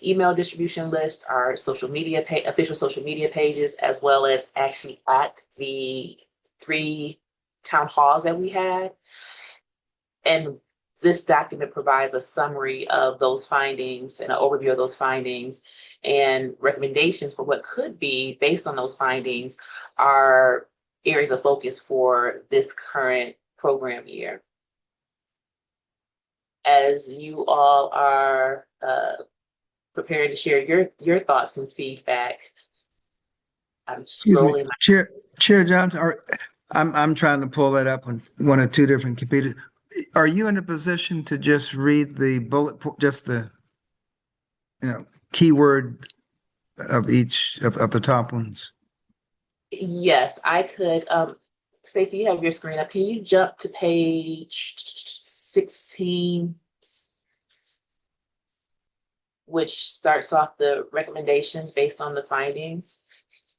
email distribution list, our social media official social media pages, as well as actually at the 3 town halls that we had. And this document provides a summary of those findings and an overview of those findings and recommendations for what could be, based on those findings, are areas of focus for this current program year. As you all are preparing to share your thoughts and feedback, I'm scrolling. Chair Johnson, I'm trying to pull that up on one or two different computers. Are you in a position to just read the just the, keyword of each of the top ones? Yes, I could. Stacey, you have your screen up. Can you jump to page 16, which starts off the recommendations based on the findings?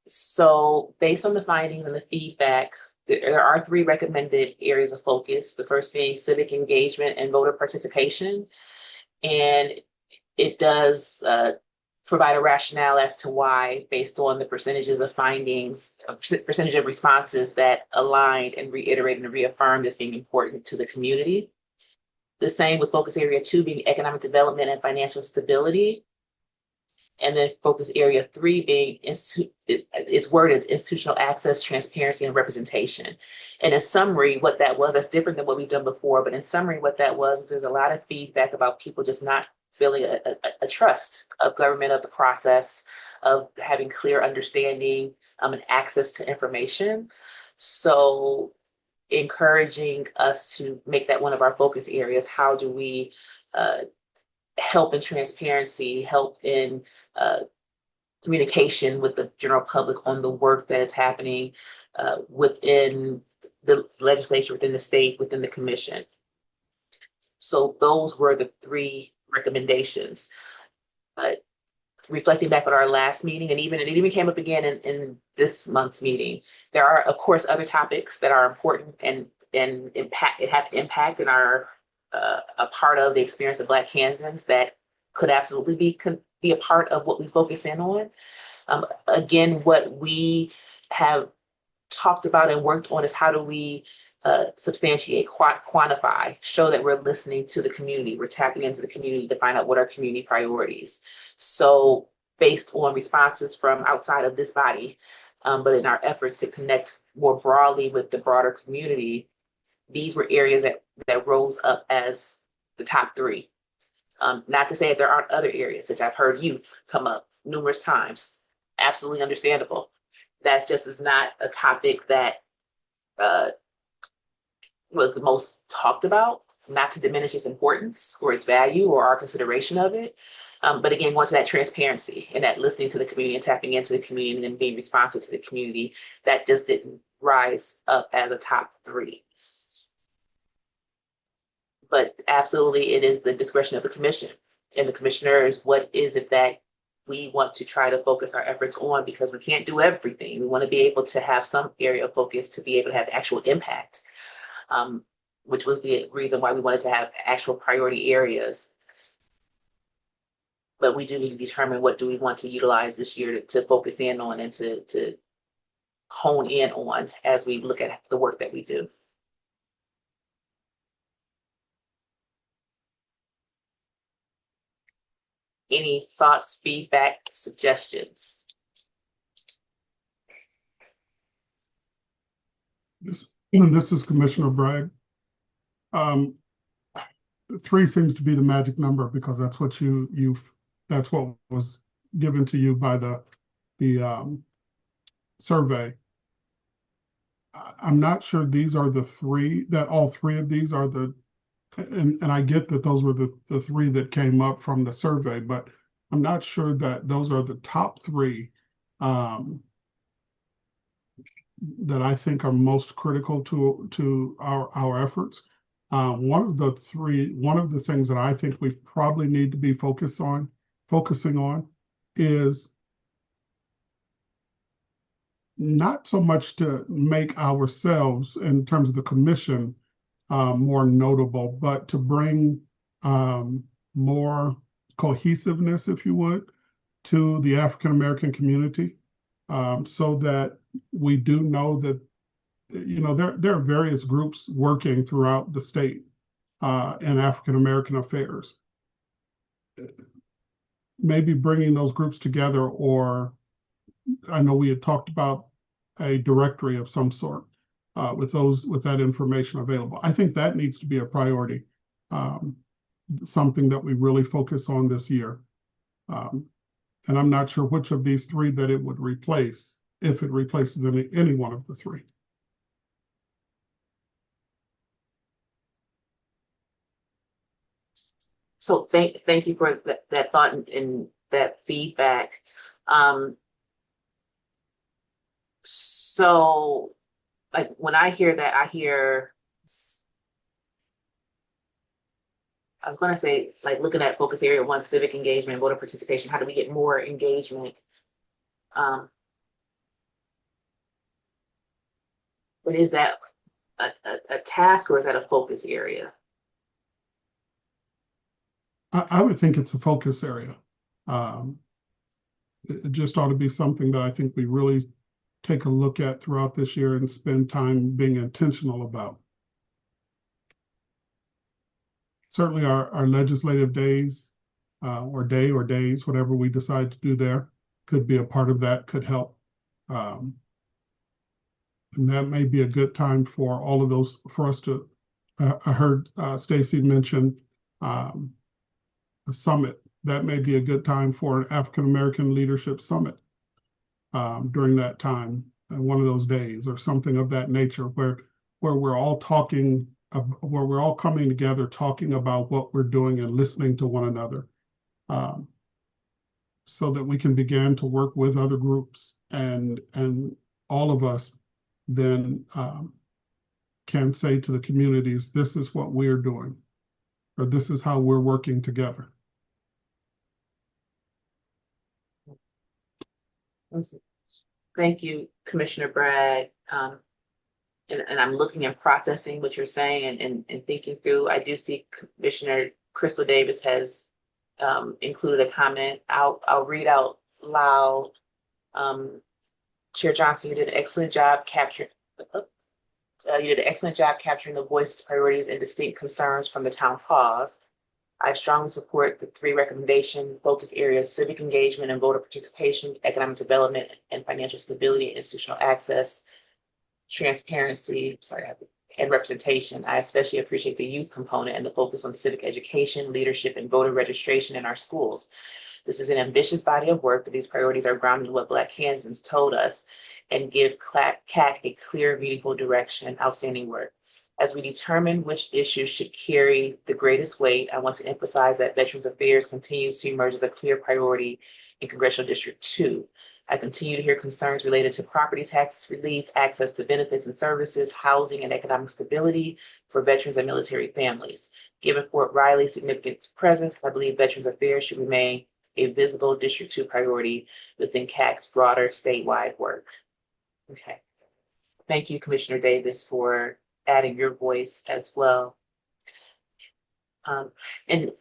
So based on the findings and the feedback, there are 3 recommended areas of focus. The first being civic engagement and voter participation. And it does provide a rationale as to why, based on the percentages of findings, percentage of responses that aligned and reiterated and reaffirmed as being important to the community. The same with focus area 2 being economic development and financial stability. And then focus area 3 being its word is institutional access, transparency, and representation. And in summary, what that was, that's different than what we've done before, but in summary, what that was is there's a lot of feedback about people just not feeling a trust of government, of the process, of having clear understanding and access to information. So encouraging us to make that one of our focus areas. How do we help in transparency, help in communication with the general public on the work that is happening within the legislature, within the state, within the commission. So those were the 3 recommendations. Reflecting back on our last meeting, and it even came up again in this month's meeting, there are, of course, other topics that are important and have impact and are a part of the experience of Black Kansans that could absolutely be a part of what we focus in on. Again, what we have talked about and worked on is how do we substantiate, quantify, show that we're listening to the community. We're tapping into the community to find out what are community priorities. So based on responses from outside of this body, but in our efforts to connect more broadly with the broader community, these were areas that rose up as the top three. Not to say that there aren't other areas, such I've heard youth come up numerous times. Absolutely understandable. That just is not a topic that was the most talked about, not to diminish its importance or its value or our consideration of it. But again, going to that transparency and that listening to the community and tapping into the community and being responsive to the community, that just didn't rise up as a top three. But absolutely, it is the discretion of the commission and the commissioners. What is it that we want to try to focus our efforts on? Because we can't do everything. We want to be able to have some area of focus to be able to have actual impact, which was the reason why we wanted to have actual priority areas. But we do need to determine what do we want to utilize this year to focus in on and to hone in on as we look at the work that we do. Any thoughts, feedback, suggestions? This is Commissioner Bragg. 3 seems to be the magic number because that's what that's what was given to you by the survey. I'm not sure these are the 3, that all 3 of these are the, and I get that those were the 3 that came up from the survey, but I'm not sure that those are the top 3 that I think are most critical to our efforts. One of the things that I think we probably need to be focusing on is not so much to make ourselves in terms of the commission more notable, but to bring more cohesiveness, if you would, to the African American community, so that we do know that, you know, there are various groups working throughout the state in African American affairs. Maybe bringing those groups together, or I know we had talked about a directory of some sort with that information available. I think that needs to be a priority, something that we really focus on this year. And I'm not sure which of these 3 that it would replace, if it replaces any one of the 3. So thank you for that thought and that feedback. So like when I hear that, I was going to say, like, looking at focus area 1, civic engagement, voter participation. How do we get more engagement? But is that a task or is that a focus area? I would think it's a focus area. It just ought to be something that I think we really take a look at throughout this year and spend time being intentional about. Certainly our legislative days or days, whatever we decide to do there, could be a part of that, could help. And that may be a good time for all of those, for us to, I heard Stacy mention a summit. That may be a good time for an African American Leadership Summit during that time, one of those days or something of that nature, where we're all talking, where we're all coming together, talking about what we're doing and listening to one another, so that we can begin to work with other groups, and all of us then can say to the communities, this is what we're doing, or this is how we're working together. Thank you, Commissioner Bragg. And I'm looking and processing what you're saying and thinking through. I do see Commissioner Crystal Davis has included a comment. I'll read out loud. Chair Johnson, you did an excellent job capturing. you did an excellent job capturing the voices, priorities, and distinct concerns from the town halls. I strongly support the 3 recommendation focus areas: civic engagement and voter participation, economic development and financial stability, institutional access, transparency, and representation. I especially appreciate the youth component and the focus on civic education, leadership, and voter registration in our schools. This is an ambitious body of work, but these priorities are grounded in what Black Kansans told us and give KAAC a clear, meaningful direction. Outstanding work. As we determine which issues should carry the greatest weight, I want to emphasize that Veterans Affairs continues to emerge as a clear priority in Congressional District 2. I continue to hear concerns related to property tax relief, access to benefits and services, housing, and economic stability for veterans and military families. Given Fort Riley's significant presence, I believe Veterans Affairs should remain a visible District 2 priority within KAAC's broader statewide work. Okay. Thank you, Commissioner Davis, for adding your voice as well. And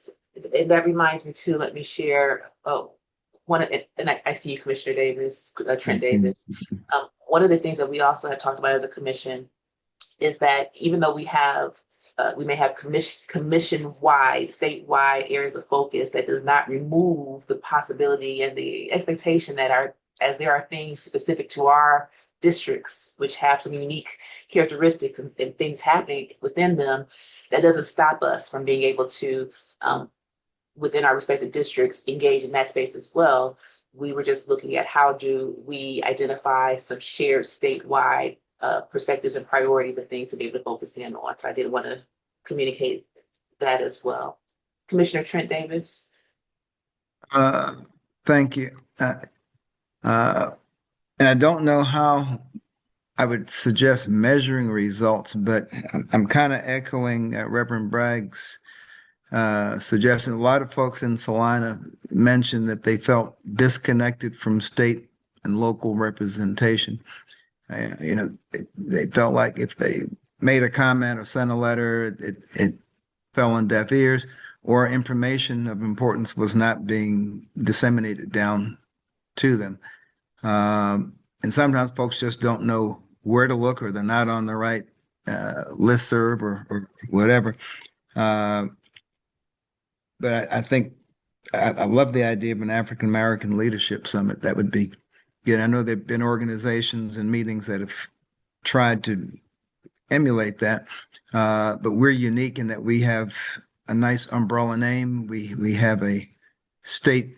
that reminds me too, let me share, I see you, Commissioner Davis, Trent Davis. One of the things that we also have talked about as a commission is that even though we may have commission-wide, statewide areas of focus, that does not remove the possibility and the expectation that as there are things specific to our districts, which have some unique characteristics and things happening within them, that doesn't stop us from being able to, within our respective districts, engage in that space as well. We were just looking at how do we identify some shared statewide perspectives and priorities of things to be able to focus in on. So I did want to communicate that as well. Commissioner Trent Davis. Thank you. And I don't know how I would suggest measuring results, but I'm kind of echoing Reverend Bragg's suggestion. A lot of folks in Salina mentioned that they felt disconnected from state and local representation. They felt like if they made a comment or sent a letter, it fell on deaf ears, or information of importance was not being disseminated down to them. And sometimes folks just don't know where to look, or they're not on the right listserv or whatever. But I think I love the idea of an African American leadership summit. That would be good. I know there have been organizations and meetings that have tried to emulate that, but we're unique in that we have a nice umbrella name. We have a state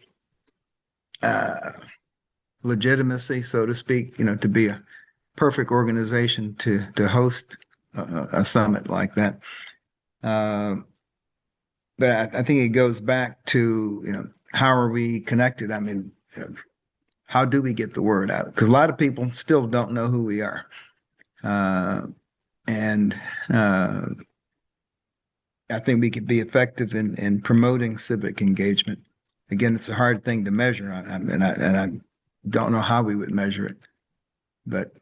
legitimacy, so to speak, to be a perfect organization to host a summit like that. But I think it goes back to, how are we connected? I mean, how do we get the word out? Because a lot of people still don't know who we are. And I think we could be effective in promoting civic engagement. Again, it's a hard thing to measure, and I don't know how we would measure it. But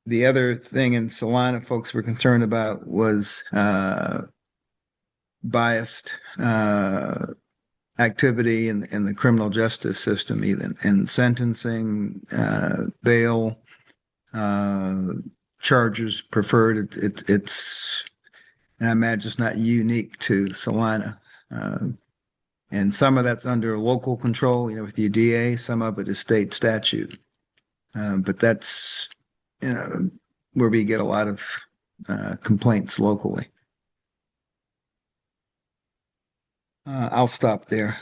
the other thing in Salina folks were concerned about was biased activity in the criminal justice system, even in sentencing, bail, charges preferred. It's and I imagine it's not unique to Salina. And some of that's under local control, with the DA. Some of it is state statute. But that's, where we get a lot of complaints locally. I'll stop there.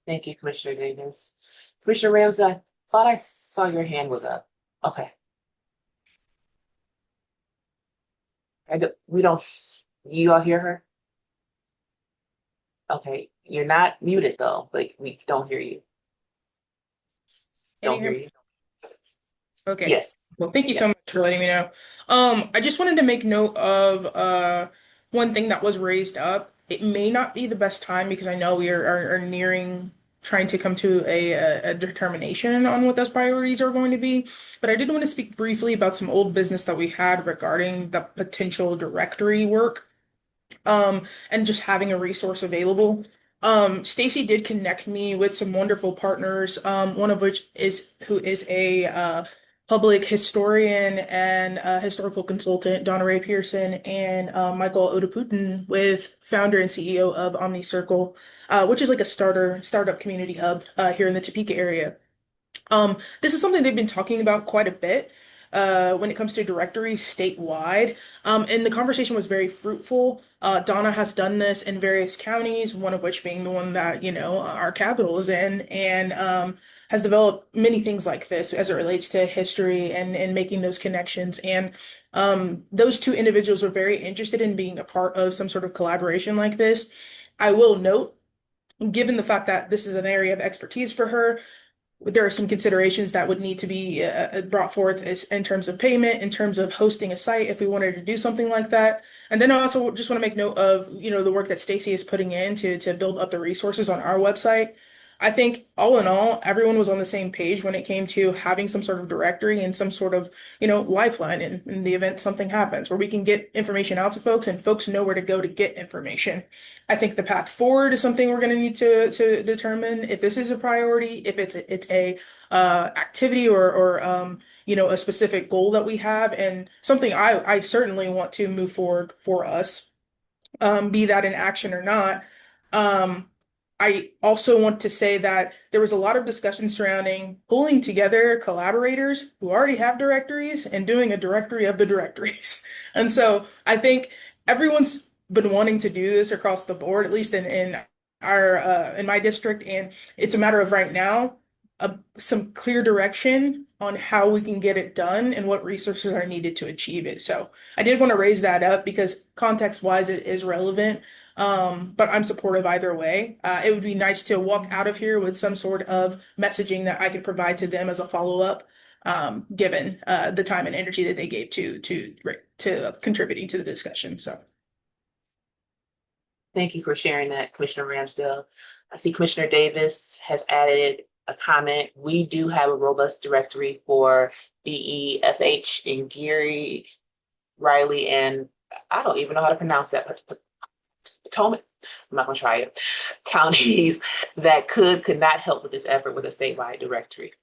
Thank you, Commissioner Davis. Commissioner Ramsey, I thought I saw your hand was up. Okay. You all hear her? Okay, you're not muted though, but we don't hear you. Can Don't you hear hear you. Okay. Yes. Well, thank you so much for letting me know. I just wanted to make note of one thing that was raised up. It may not be the best time because I know we are nearing trying to come to a determination on what those priorities are going to be. But I did want to speak briefly about some old business that we had regarding the potential directory work, and just having a resource available. Stacy did connect me with some wonderful partners, one of which is who is a public historian and historical consultant Donna Ray Pearson and Michael Odaputin with founder and CEO of Omni Circle, which is like a startup community hub here in the Topeka area. This is something they've been talking about quite a bit when it comes to directories statewide. And the conversation was very fruitful. Donna has done this in various counties, one of which being the one that, our capital is in, and has developed many things like this as it relates to history and making those connections. And those two individuals were very interested in being a part of some sort of collaboration like this. I will note, given the fact that this is an area of expertise for her, there are some considerations that would need to be brought forth in terms of payment, in terms of hosting a site if we wanted to do something like that. And then I also just want to make note of, the work that Stacy is putting in to build up the resources on our website. I think all in all, everyone was on the same page when it came to having some sort of directory and some sort of, lifeline in the event something happens where we can get information out to folks and folks know where to go to get information. I think the path forward is something we're going to need to determine if this is a priority, if it's a activity or a specific goal that we have, and something I certainly want to move forward for us, be that in action or not. Um, I also want to say that there was a lot of discussion surrounding pulling together collaborators who already have directories and doing a directory of the directories. And so I think everyone's been wanting to do this across the board, at least in our in my district, and it's a matter of right now some clear direction on how we can get it done and what resources are needed to achieve it. So I did want to raise that up because context wise it is relevant. But I'm supportive either way. It would be nice to walk out of here with some sort of messaging that I could provide to them as a follow-up, given the time and energy that they gave to contributing to the discussion. So Thank you for sharing that, Commissioner Ramsdale. I see Commissioner Davis has added a comment. We do have a robust directory for DEFH in Geary, Riley, and I don't even know how to pronounce that, but Potomac, I'm not gonna try it, counties that could not help with this effort with a statewide directory.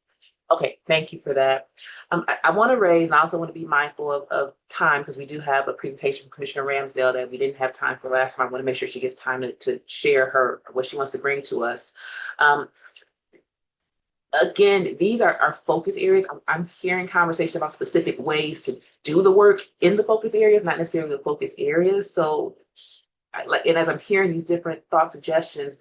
Okay, thank you for that. I want to raise, and I also want to be mindful of time because we do have a presentation from Commissioner Ramsdale that we didn't have time for last time. I want to make sure she gets time to share what she wants to bring to us. Again, these are our focus areas. I'm hearing conversation about specific ways to do the work in the focus areas, not necessarily the focus areas. So, and as I'm hearing these different thought suggestions,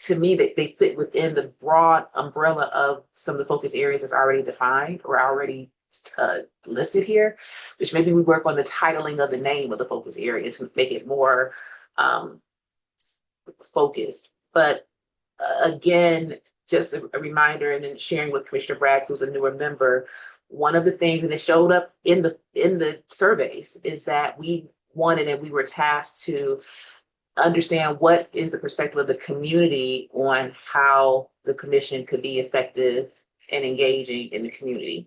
to me, they fit within the broad umbrella of some of the focus areas that's already defined or already listed here, which maybe we work on the titling of the name of the focus area to make it more focused. But again, just a reminder, and then sharing with Commissioner Bragg, who's a newer member, one of the things, and it showed up in the surveys, is that we wanted and we were tasked to understand what is the perspective of the community on how the commission could be effective and engaging in the community.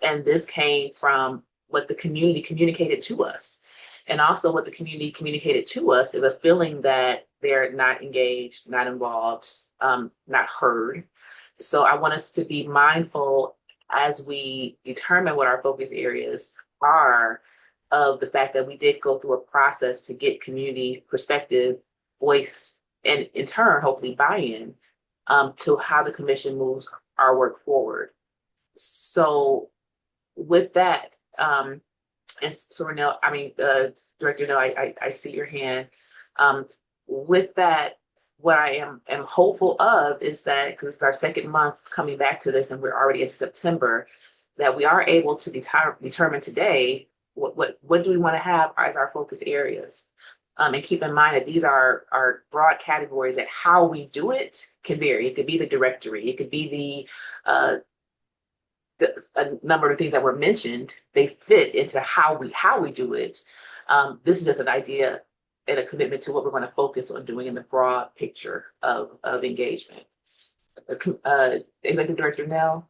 And this came from what the community communicated to us. And also what the community communicated to us is a feeling that they're not engaged, not involved, not heard. So I want us to be mindful as we determine what our focus areas are of the fact that we did go through a process to get community perspective, voice, and in turn, hopefully buy-in to how the commission moves our work forward. So with that, and so Renell, Director Nell, I see your hand. With that, what I am hopeful of is that, because it's our second month coming back to this and we're already in September, that we are able to determine today what do we want to have as our focus areas. And keep in mind that these are broad categories that how we do it can vary. It could be the directory, it could be a number of things that were mentioned. They fit into how we do it. This is just an idea and a commitment to what we're going to focus on doing in the broad picture of engagement. Executive Director Nell?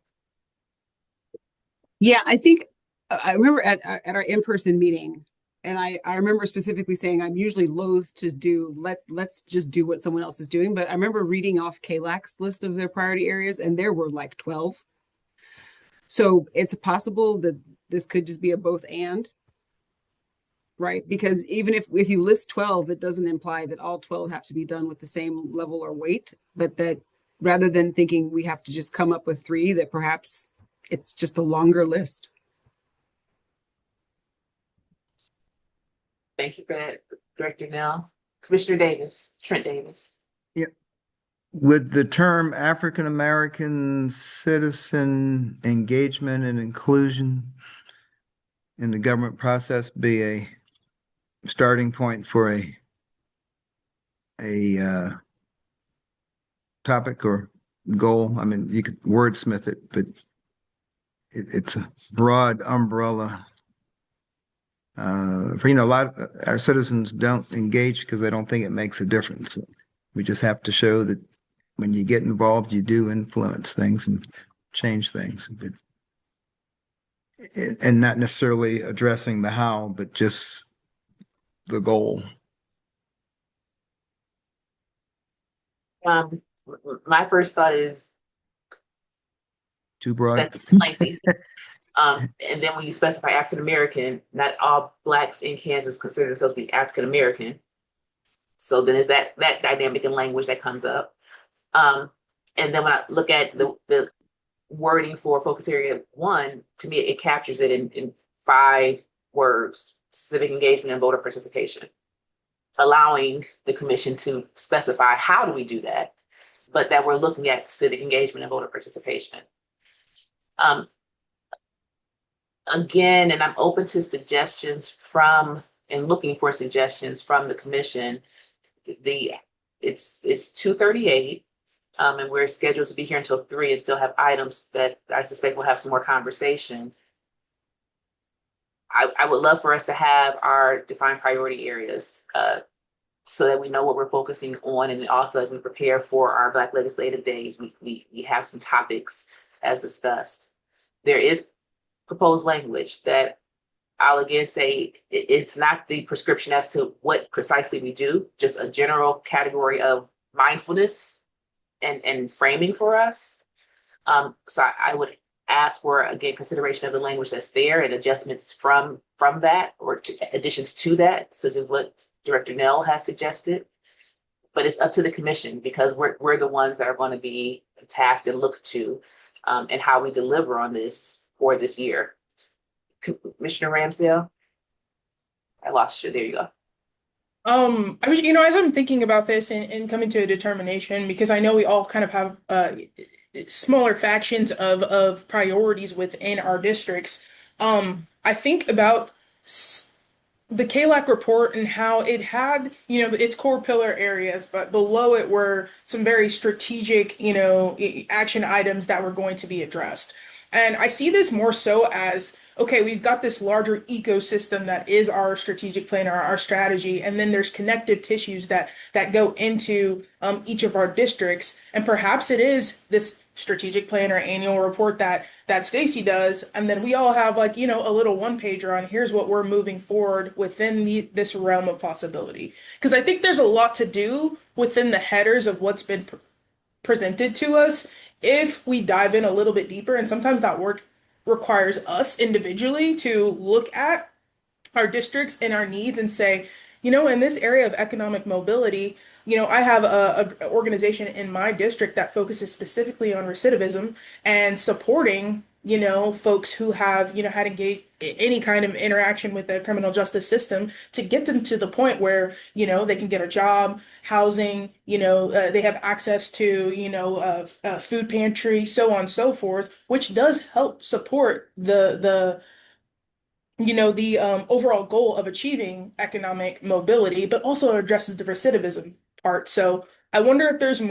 Yeah, I think I remember at our in-person meeting, and I remember specifically saying I'm usually loath to do let's just do what someone else is doing. But I remember reading off KAAC's list of their priority areas, and there were like 12. So it's possible that this could just be a both and, right? Because even if you list 12, it doesn't imply that all 12 have to be done with the same level or weight, but that rather than thinking we have to just come up with 3, that perhaps it's just a longer list. Thank you for that, Director Nell. Commissioner Davis, Trent Davis. Would the term African American citizen engagement and inclusion in the government process be a starting point for a topic or goal? I mean, you could wordsmith it, but it's a broad umbrella. For a lot of our citizens don't engage because they don't think it makes a difference. We just have to show that when you get involved, you do influence things and change things. And not necessarily addressing the how, but just the goal. My first thought is Too broad? that's lengthy. And then when you specify African American, not all Blacks in Kansas consider themselves to be African American. So then is that dynamic in language that comes up. And then when I look at the wording for focus area 1, to me, it captures it in 5 words: civic engagement and voter participation, allowing the commission to specify how do we do that, but that we're looking at civic engagement and voter participation. Again, and I'm open to suggestions from and looking for suggestions from the commission. It's 2:38. And we're scheduled to be here until 3 and still have items that I suspect we'll have some more conversation. I would love for us to have our defined priority areas so that we know what we're focusing on. And also as we prepare for our Black Legislative Days, we have some topics as discussed. There is proposed language that I'll again say it's not the prescription as to what precisely we do, just a general category of mindfulness and framing for us. So I would ask for, again, consideration of the language that's there and adjustments from that or additions to that, such as what Director Nell has suggested. But it's up to the commission because we're the ones that are going to be tasked and looked to and how we deliver on this for this year. Commissioner Ramsdale, I lost you. There you go. I was, as I'm thinking about this and coming to a determination, because I know we all kind of have smaller factions of priorities within our districts. I think about the KAAAC report and how it had, its core pillar areas, but below it were some very strategic, action items that were going to be addressed. And I see this more so as, okay, we've got this larger ecosystem that is our strategic plan or our strategy, and then there's connective tissues that go into each of our districts. And perhaps it is this strategic plan or annual report that Stacy does, and then we all have like, a little one pager on here's what we're moving forward within this realm of possibility. Because I think there's a lot to do within the headers of what's been presented to us if we dive in a little bit deeper, and sometimes that work requires us individually to look at our districts and our needs and say, in this area of economic mobility, I have a organization in my district that focuses specifically on recidivism and supporting, folks who have, had engaged any kind of interaction with the criminal justice system to get them to the point where, they can get a job, housing, they have access to, food pantry, so on and so forth, which does help support the overall goal of achieving economic mobility, but also addresses the recidivism part. So I wonder if there's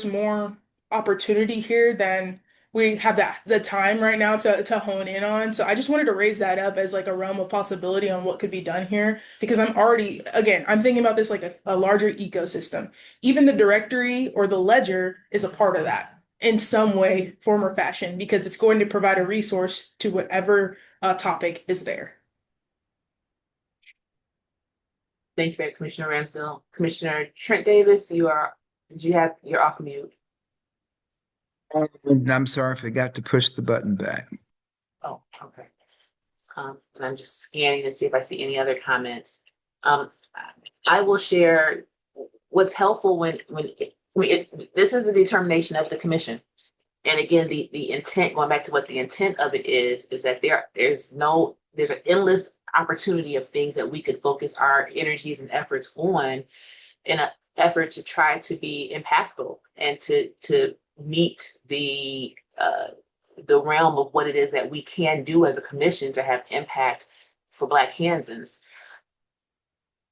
more opportunity here than we have the time right now to hone in on. So I just wanted to raise that up as like a realm of possibility on what could be done here, because I'm thinking about this like a larger ecosystem. Even the directory or the ledger is a part of that in some way, form, or fashion, because it's going to provide a resource to whatever topic is there. Thank you, Commissioner Ramsdale. Commissioner Trent Davis, you're off mute. And I'm sorry, I forgot to push the button back. Oh, okay. And I'm just scanning to see if I see any other comments. Um, I will share what's helpful this is the determination of the commission. And again, the intent, going back to what the intent of it is that there's an endless opportunity of things that we could focus our energies and efforts on in an effort to try to be impactful and to meet the realm of what it is that we can do as a commission to have impact for Black Kansans.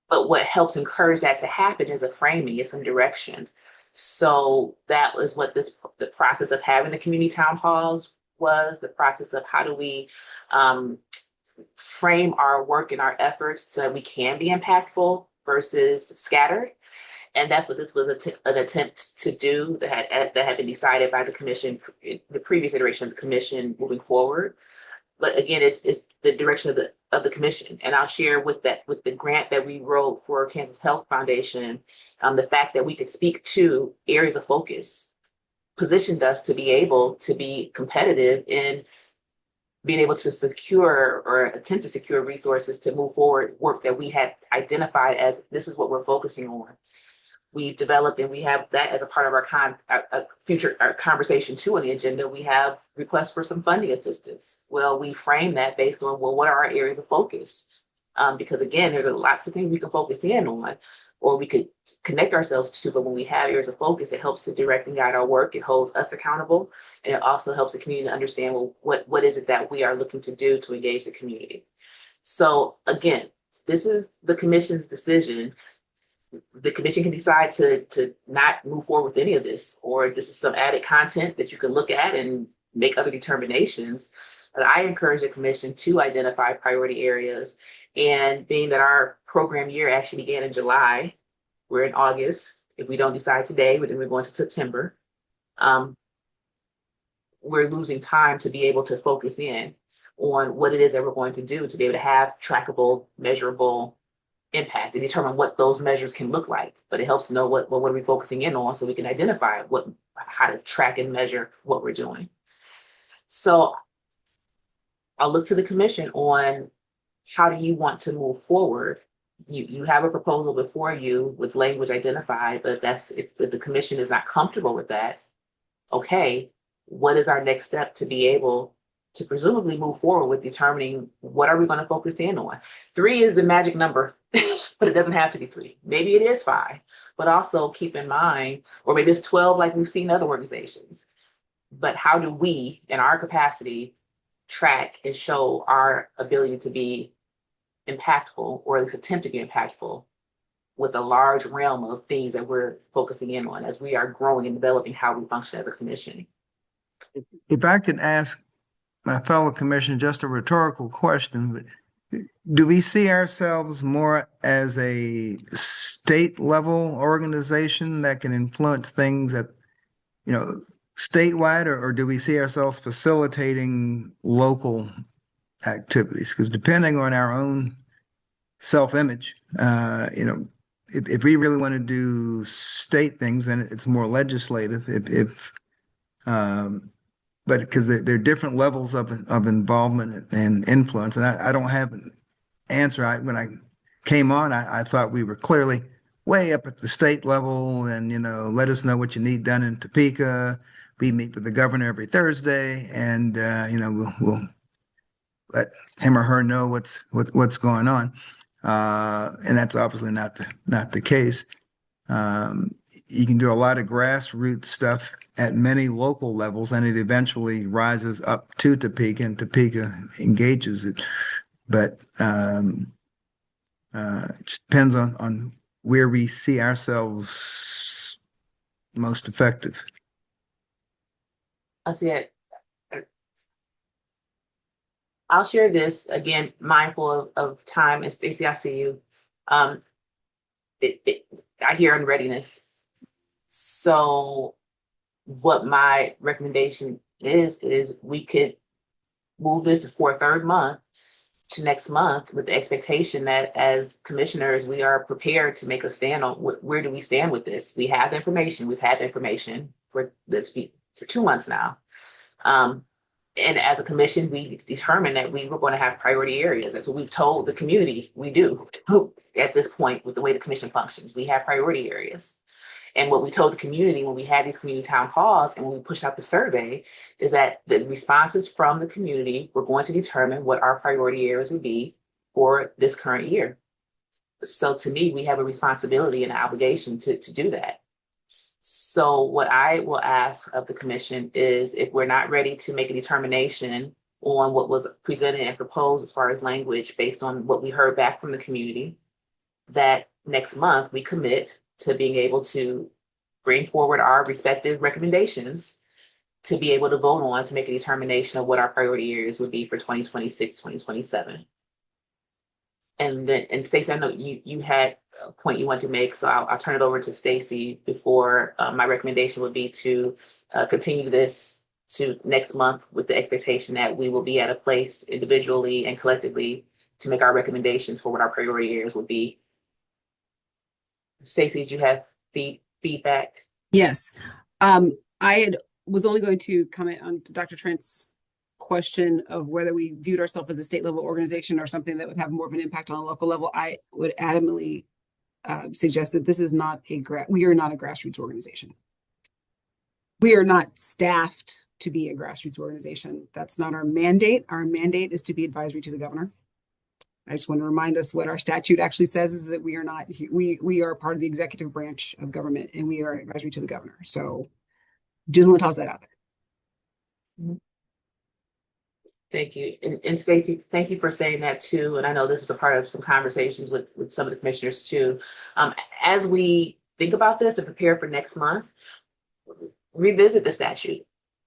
But what helps encourage that to happen is a framing, is some direction. So that was what the process of having the community town halls was, the process of how do we frame our work and our efforts so that we can be impactful versus scattered. And that's what this was an attempt to do that had been decided by the commission, the previous iteration of the commission moving forward. But again, it's the direction of the commission. And I'll share with the grant that we wrote for Kansas Health Foundation, the fact that we could speak to areas of focus positioned us to be able to be competitive in being able to secure or attempt to secure resources to move forward work that we had identified as this is what we're focusing on. We've developed, and we have that as a part of our future conversation too on the agenda. We have requests for some funding assistance. Well, we frame that based on, well, what are our areas of focus? Because again, there's lots of things we can focus in on, or we could connect ourselves to, but when we have areas of focus, it helps to direct and guide our work. It holds us accountable, and it also helps the community to understand, well, what is it that we are looking to do to engage the community? So again, this is the commission's decision. The commission can decide to not move forward with any of this, or this is some added content that you can look at and make other determinations. But I encourage the commission to identify priority areas. And being that our program year actually began in July, we're in August. If we don't decide today, then we're going to September. We're losing time to be able to focus in on what it is that we're going to do to be able to have trackable, measurable impact and determine what those measures can look like. But it helps to know what are we focusing in on so we can identify how to track and measure what we're doing. So I'll look to the commission on how do you want to move forward. You have a proposal before you with language identified, but if the commission is not comfortable with that, okay, what is our next step to be able to presumably move forward with determining what are we going to focus in on? 3 is the magic number, but it doesn't have to be 3. Maybe it is 5, but also keep in mind, or maybe it's 12 like we've seen other organizations. But how do we, in our capacity, track and show our ability to be impactful, or at least attempt to be impactful with a large realm of things that we're focusing in on as we are growing and developing how we function as a commission? If I could ask my fellow commissioner just a rhetorical question, do we see ourselves more as a state level organization that can influence things at, statewide, or do we see ourselves facilitating local activities? Because depending on our own self-image, if we really want to do state things, then it's more legislative. But because there are different levels of involvement and influence, and I don't have an answer. When I came on, I thought we were clearly way up at the state level, and let us know what you need done in Topeka. We meet with the governor every Thursday, and we'll let him or her know what's going on, and that's obviously not the case. You can do a lot of grassroots stuff at many local levels, and it eventually rises up to Topeka, and Topeka engages it. But it just depends on where we see ourselves most effective. I see it. I'll share this again, mindful of time. And Stacey, I see you. I hear unreadiness. So what my recommendation is we could move this for a 3rd month to next month with the expectation that as commissioners, we are prepared to make a stand on where do we stand with this. We have the information. We've had the information for the for 2 months now. And as a commission, we determined that we were going to have priority areas. That's what we've told the community we do at this point with the way the commission functions. We have priority areas. And what we told the community when we had these community town halls and when we pushed out the survey is that the responses from the community were going to determine what our priority areas would be for this current year. So to me, we have a responsibility and an obligation to do that. So what I will ask of the commission is if we're not ready to make a determination on what was presented and proposed as far as language based on what we heard back from the community, that next month we commit to being able to bring forward our respective recommendations to be able to vote on to make a determination of what our priority areas would be for 2026, 2027. And then, and Stacey, I know you had a point you want to make, so I'll turn it over to Stacey before my recommendation would be to continue this to next month with the expectation that we will be at a place individually and collectively to make our recommendations for what our priority areas would be. Stacey, did you have feedback? Yes. Was only going to comment on Dr. Trent's question of whether we viewed ourselves as a state level organization or something that would have more of an impact on a local level. I would adamantly suggest that this is not we are not a grassroots organization. We are not staffed to be a grassroots organization. That's not our mandate. Our mandate is to be advisory to the governor. I just want to remind us what our statute actually says is that we are not, we are part of the executive branch of government and we are advisory to the governor. So just want to toss that out there. Thank you. And Stacey, thank you for saying that too. And I know this was a part of some conversations with some of the commissioners too. As we think about this and prepare for next month, revisit the statute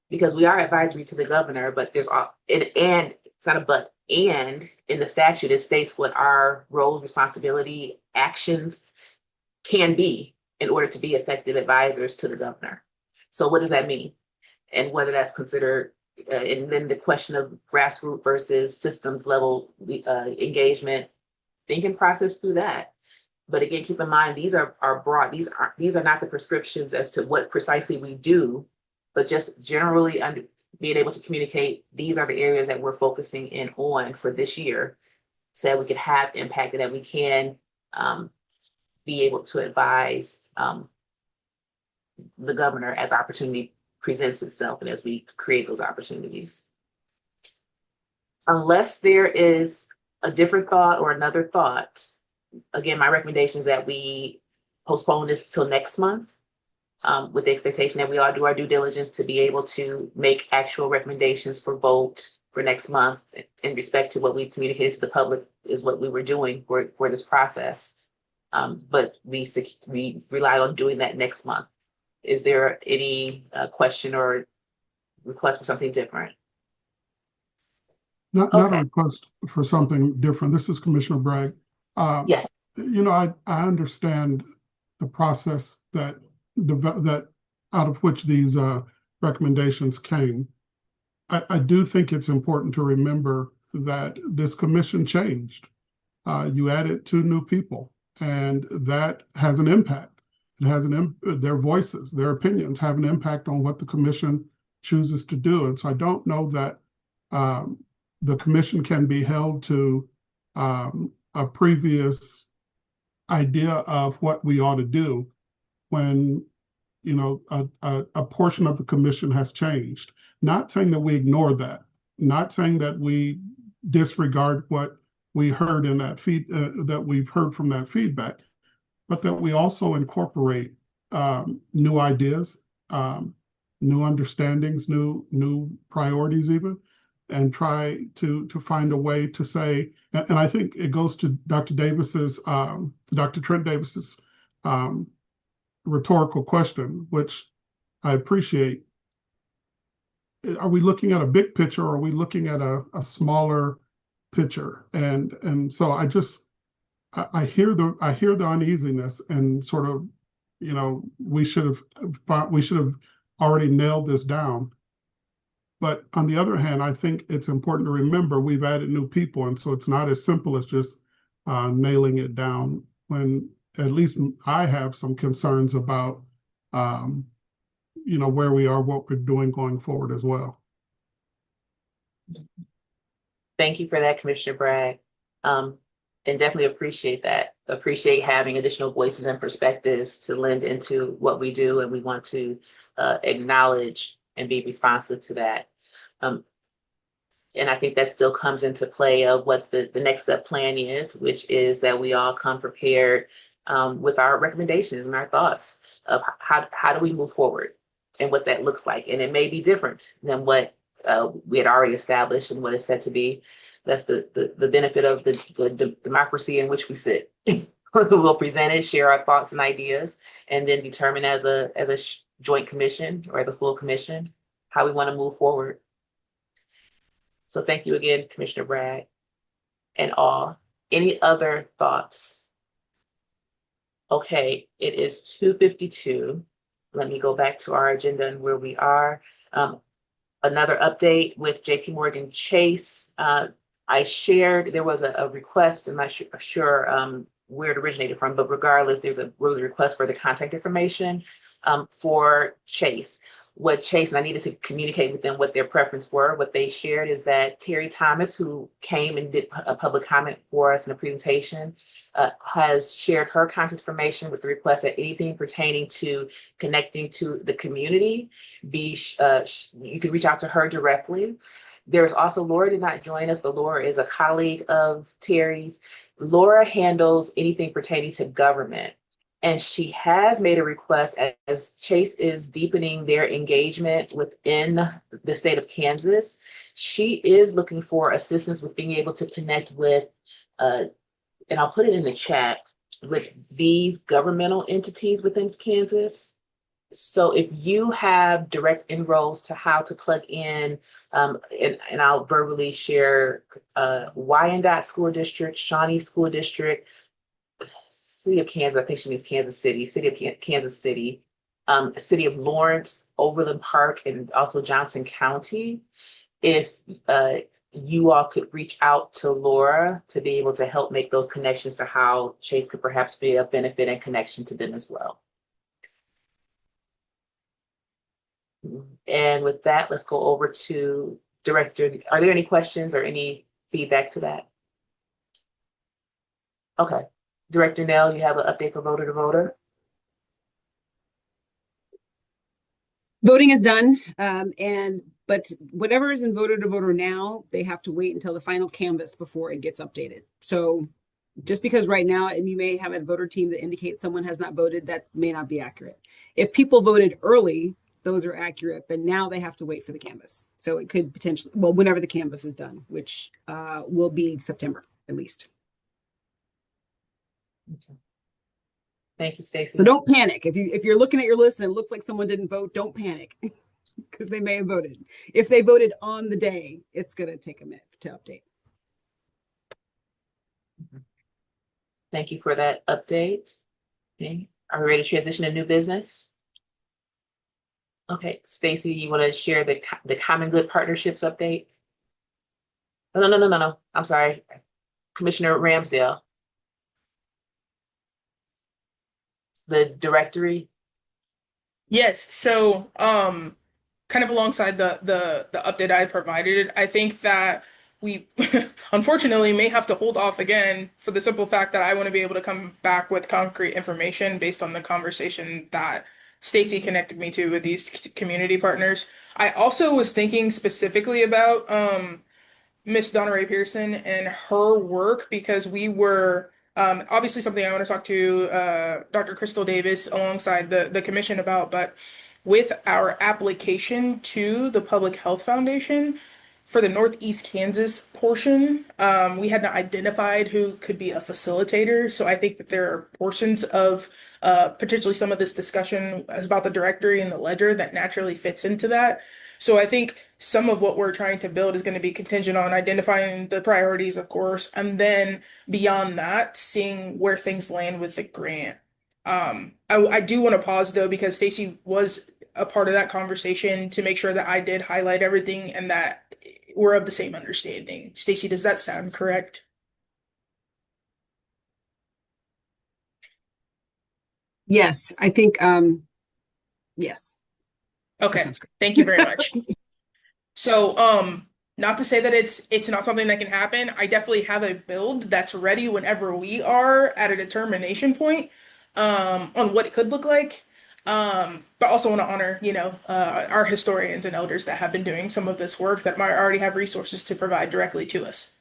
because we are advisory to the governor, but there's and it's not a but, and in the statute, it states what our roles, responsibility, actions can be in order to be effective advisors to the governor. So what does that mean? And whether that's considered, and then the question of grassroots versus systems level engagement, thinking process through that. But again, keep in mind, these are broad, these are not the prescriptions as to what precisely we do, but just generally being able to communicate, these are the areas that we're focusing in on for this year so that we can have impact and that we can be able to advise the governor as opportunity presents itself and as we create those opportunities. Unless there is a different thought or another thought, again, my recommendation is that we postpone this till next month with the expectation that we all do our due diligence to be able to make actual recommendations for vote for next month in respect to what we've communicated to the public is what we were doing for this process. But we rely on doing that next month. Is there any question or request for something different? Not a request for something different. This is Commissioner Bragg. Yes. You know, I understand the process that out of which these recommendations came. I do think it's important to remember that this commission changed. You added 2 new people, and that has an impact. It has their voices, their opinions have an impact on what the commission chooses to do. And so I don't know that the commission can be held to a previous idea of what we ought to do when, you know, a portion of the commission has changed. Not saying that we ignore that, not saying that we disregard what we heard in that that we've heard from that feedback, but that we also incorporate new ideas, new understandings, new priorities even, and try to find a way to say, and I think it goes to Dr. Trent Davis's rhetorical question, which I appreciate. Are we looking at a big picture or are we looking at a smaller picture? And so I hear the uneasiness and sort of, you know, we should have already nailed this down. But on the other hand, I think it's important to remember we've added new people. And so it's not as simple as just nailing it down when at least I have some concerns about where we are, what we're doing going forward as well. Thank you for that, Commissioner Bragg. And definitely appreciate that. Appreciate having additional voices and perspectives to lend into what we do, and we want to acknowledge and be responsive to that. And I think that still comes into play of what the next step plan is, which is that we all come prepared with our recommendations and our thoughts of how do we move forward and what that looks like. And it may be different than what we had already established and what it's said to be. That's the benefit of the democracy in which we sit. We'll present it, share our thoughts and ideas, and then determine as a joint commission or as a full commission how we want to move forward. So thank you again, Commissioner Bragg and all. Any other thoughts? Okay, it is 2:52. Let me go back to our agenda and where we are. Another update with JP Morgan Chase. I shared, there was a request, I'm not sure where it originated from, but regardless, there was a request for the contact information for Chase. What Chase, and I needed to communicate with them what their preference were. What they shared is that Terry Thomas, who came and did a public comment for us in a presentation, has shared her contact information with the request that anything pertaining to connecting to the community, you can reach out to her directly. There's also, Laura did not join us, but Laura is a colleague of Terry's. Laura handles anything pertaining to government. And she has made a request as Chase is deepening their engagement within the state of Kansas. She is looking for assistance with being able to connect with, and I'll put it in the chat, with these governmental entities within Kansas. So if you have direct inroads to how to plug in, and I'll verbally share Wyandotte School District, Shawnee School District, City of Kansas, I think she means Kansas City, City of Kansas City, City of Lawrence, Overland Park, and also Johnson County. If you all could reach out to Laura to be able to help make those connections to how Chase could perhaps be a benefit and connection to them as well. And with that, let's go over to Director. Are there any questions or any feedback to that? Okay. Director Nell, you have an update for voter to voter? Voting is done, but whatever is in voter to voter now, they have to wait until the final canvas before it gets updated. So just because right now, and you may have a voter team that indicates someone has not voted, that may not be accurate. If people voted early, those are accurate, but now they have to wait for the canvas. So it could potentially, well, whenever the canvas is done, which will be September at least. Okay. Thank you, Stacey. So don't panic. If you're looking at your list and it looks like someone didn't vote, don't panic because they may have voted. If they voted on the day, it's going to take a minute to update. Thank you for that update. Okay. Are we ready to transition to new business? Okay, Stacey, you want to share the Common Good Partnerships update? No. I'm sorry, Commissioner Ramsdale. The directory. Yes, so kind of alongside the update I provided, I think that we unfortunately may have to hold off again for the simple fact that I want to be able to come back with concrete information based on the conversation that Stacy connected me to with these community partners. I also was thinking specifically about Miss Donna Ray Pearson and her work because we were obviously something I want to talk to Dr. Crystal Davis alongside the commission about, but with our application to the Public Health Foundation for the Northeast Kansas portion, we hadn't identified who could be a facilitator. So I think that there are portions of potentially some of this discussion as about the directory and the ledger that naturally fits into that. So I think some of what we're trying to build is going to be contingent on identifying the priorities, of course, and beyond that, seeing where things land with the grant. I do want to pause though, because Stacy was a part of that conversation to make sure that I did highlight everything and that we're of the same understanding. Stacy, does that sound correct? Yes, I think, yes. Okay, sounds great. thank you very much. So, not to say that it's not something that can happen. I definitely have a build that's ready whenever we are at a determination point, on what it could look like. But also want to honor, our historians and elders that have been doing some of this work that might already have resources to provide directly to us.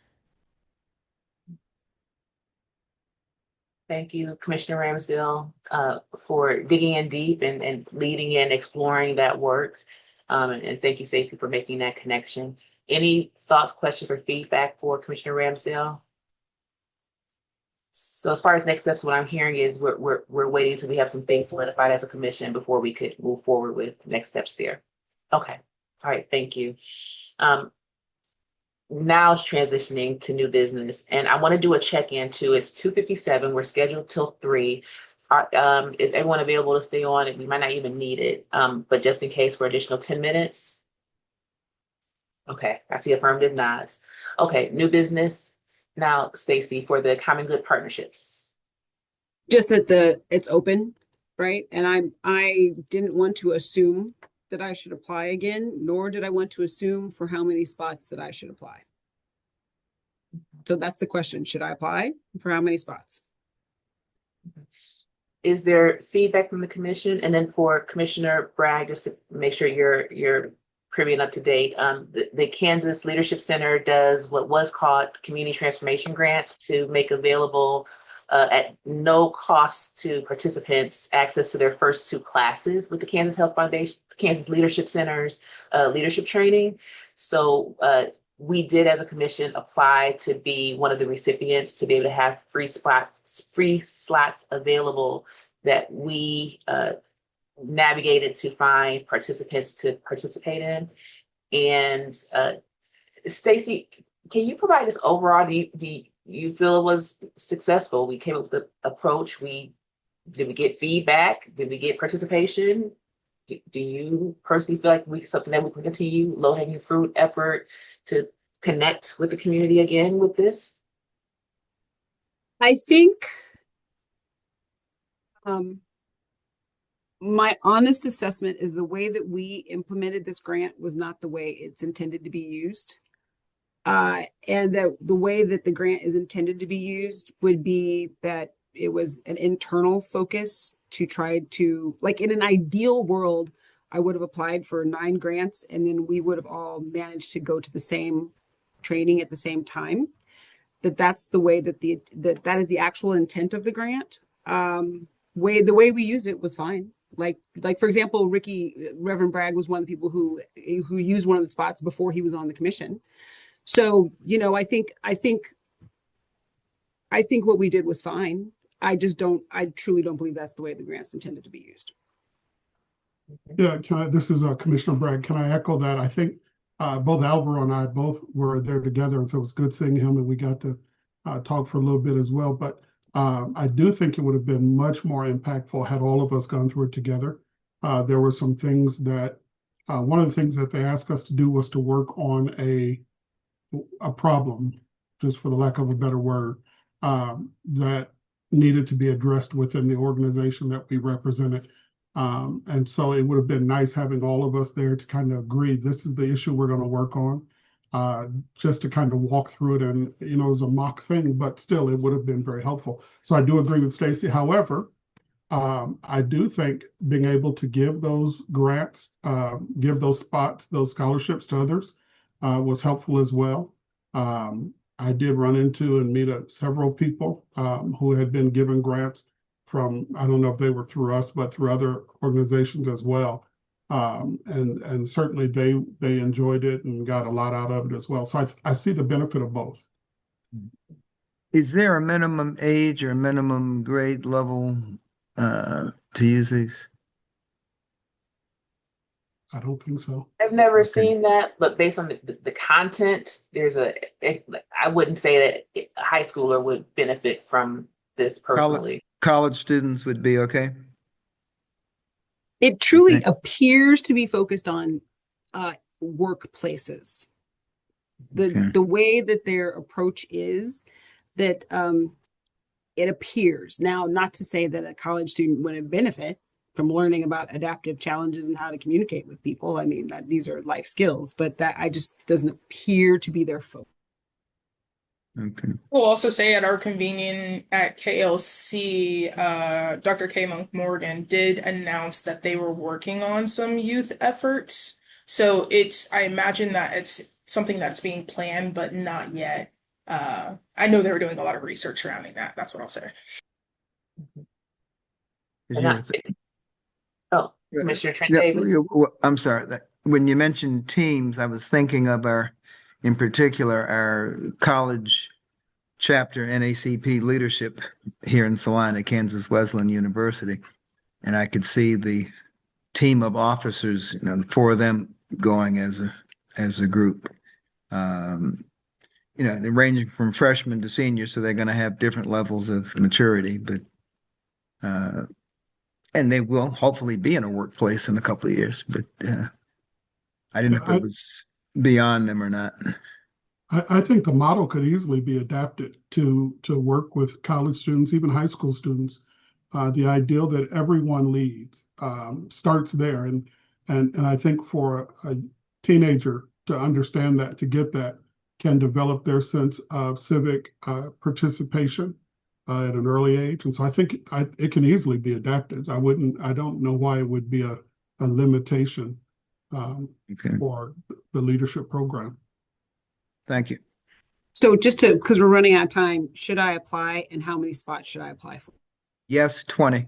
Thank you, Commissioner Ramsdale, for digging in deep and leading in, exploring that work. And thank you, Stacey, for making that connection. Any thoughts, questions, or feedback for Commissioner Ramsdale? So as far as next steps, what I'm hearing is we're waiting until we have some things solidified as a commission before we could move forward with next steps there. Okay. All right. Thank you. Now it's transitioning to new business, and I want to do a check-in too. It's 2:57. We're scheduled till 3. Is everyone available to stay on? And we might not even need it, but just in case for additional 10 minutes. Okay, I see affirmative nods. Okay, new business. Now, Stacey, for the Common Good Partnerships. Just that it's open, right? And I didn't want to assume that I should apply again, nor did I want to assume for how many spots that I should apply. So that's the question. Should I apply for how many spots? Is there feedback from the commission? And then for Commissioner Bragg, just to make sure you're privy and up to date, the Kansas Leadership Center does what was called community transformation grants to make available at no cost to participants access to their first 2 classes with the Kansas Health Foundation, Kansas Leadership Center's leadership training. So we did, as a commission, apply to be one of the recipients to be able to have free slots available that we navigated to find participants to participate in. And Stacey, can you provide us overall? Do you feel it was successful? We came up with the approach. Did we get feedback? Did we get participation? Do you personally feel like something that we can continue, low-hanging fruit effort to connect with the community again with this? I think my honest assessment is the way that we implemented this grant was not the way it's intended to be used. And that the way that the grant is intended to be used would be that it was an internal focus to try to, like, in an ideal world, I would have applied for 9 grants and then we would have all managed to go to the same training at the same time. That's the way that that is the actual intent of the grant. The way we used it was fine. Like for example, Reverend Bragg was one of the people who used one of the spots before he was on the commission. So, I think what we did was fine. I truly don't believe that's the way the grant's intended to be used. Yeah, this is Commissioner Bragg. Can I echo that? I think both Alvaro and I both were there together, and so it was good seeing him, and we got to talk for a little bit as well. But I do think it would have been much more impactful had all of us gone through it together. There were some things that, one of the things that they asked us to do was to work on a problem, just for the lack of a better word, that needed to be addressed within the organization that we represented. And so it would have been nice having all of us there to kind of agree, this is the issue we're going to work on, just to kind of walk through it. And, it was a mock thing, but still it would have been very helpful. So I do agree with Stacey. However, I do think being able to give those grants, give those spots, those scholarships to others was helpful as well. I did run into and meet several people who had been given grants from, I don't know if they were through us, but through other organizations as well. And certainly they enjoyed it and got a lot out of it as well. So I see the benefit of both. Is there a minimum age or minimum grade level to use these? I don't think so. I've never Okay. seen that, but based on the content, I wouldn't say that a high schooler would benefit from this personally. College students would be okay? It truly Okay. appears to be focused on workplaces. The way that their approach is that it appears, now not to say that a college student wouldn't benefit, from learning about adaptive challenges and how to communicate with people. I mean, these are life skills, but that I just doesn't appear to be their focus. Okay. We'll also say at our convening at KLC, Dr. K. Monk Morgan did announce that they were working on some youth efforts. So I imagine that it's something that's being planned, but not yet. I know they were doing a lot of research surrounding that. That's what I'll say. Is And your Commissioner Trent Yeah, Davis. I'm sorry. When you mentioned teams, I was thinking of in particular, our college chapter NACP leadership here in Salina, Kansas Wesleyan University. And I could see the team of officers, the four of them going as a group. They're ranging from freshmen to seniors, so they're going to have different levels of maturity, but and they will hopefully be in a workplace in a couple of years. But I didn't know if it was beyond them or not. I think the model could easily be adapted to work with college students, even high school students. The ideal that everyone leads starts there, and I think for a teenager to understand that, to get that, can develop their sense of civic participation at an early age. And so I think it can easily be adapted. I don't know why it would be a limitation for the leadership program. Thank you. So because we're running out of time, should I apply and how many spots should I apply for? Yes, 20.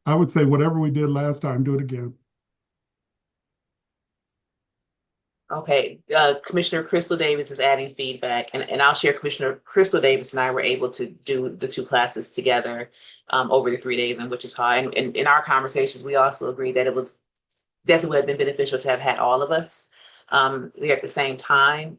I would say whatever we did last time, do it again. Okay, Commissioner Crystal Davis is adding feedback, and I'll share. Commissioner Crystal Davis and I were able to do the two classes together over the 3 days in Wichita. And in our conversations, we also agreed that it was definitely would have been beneficial to have had all of us there at the same time.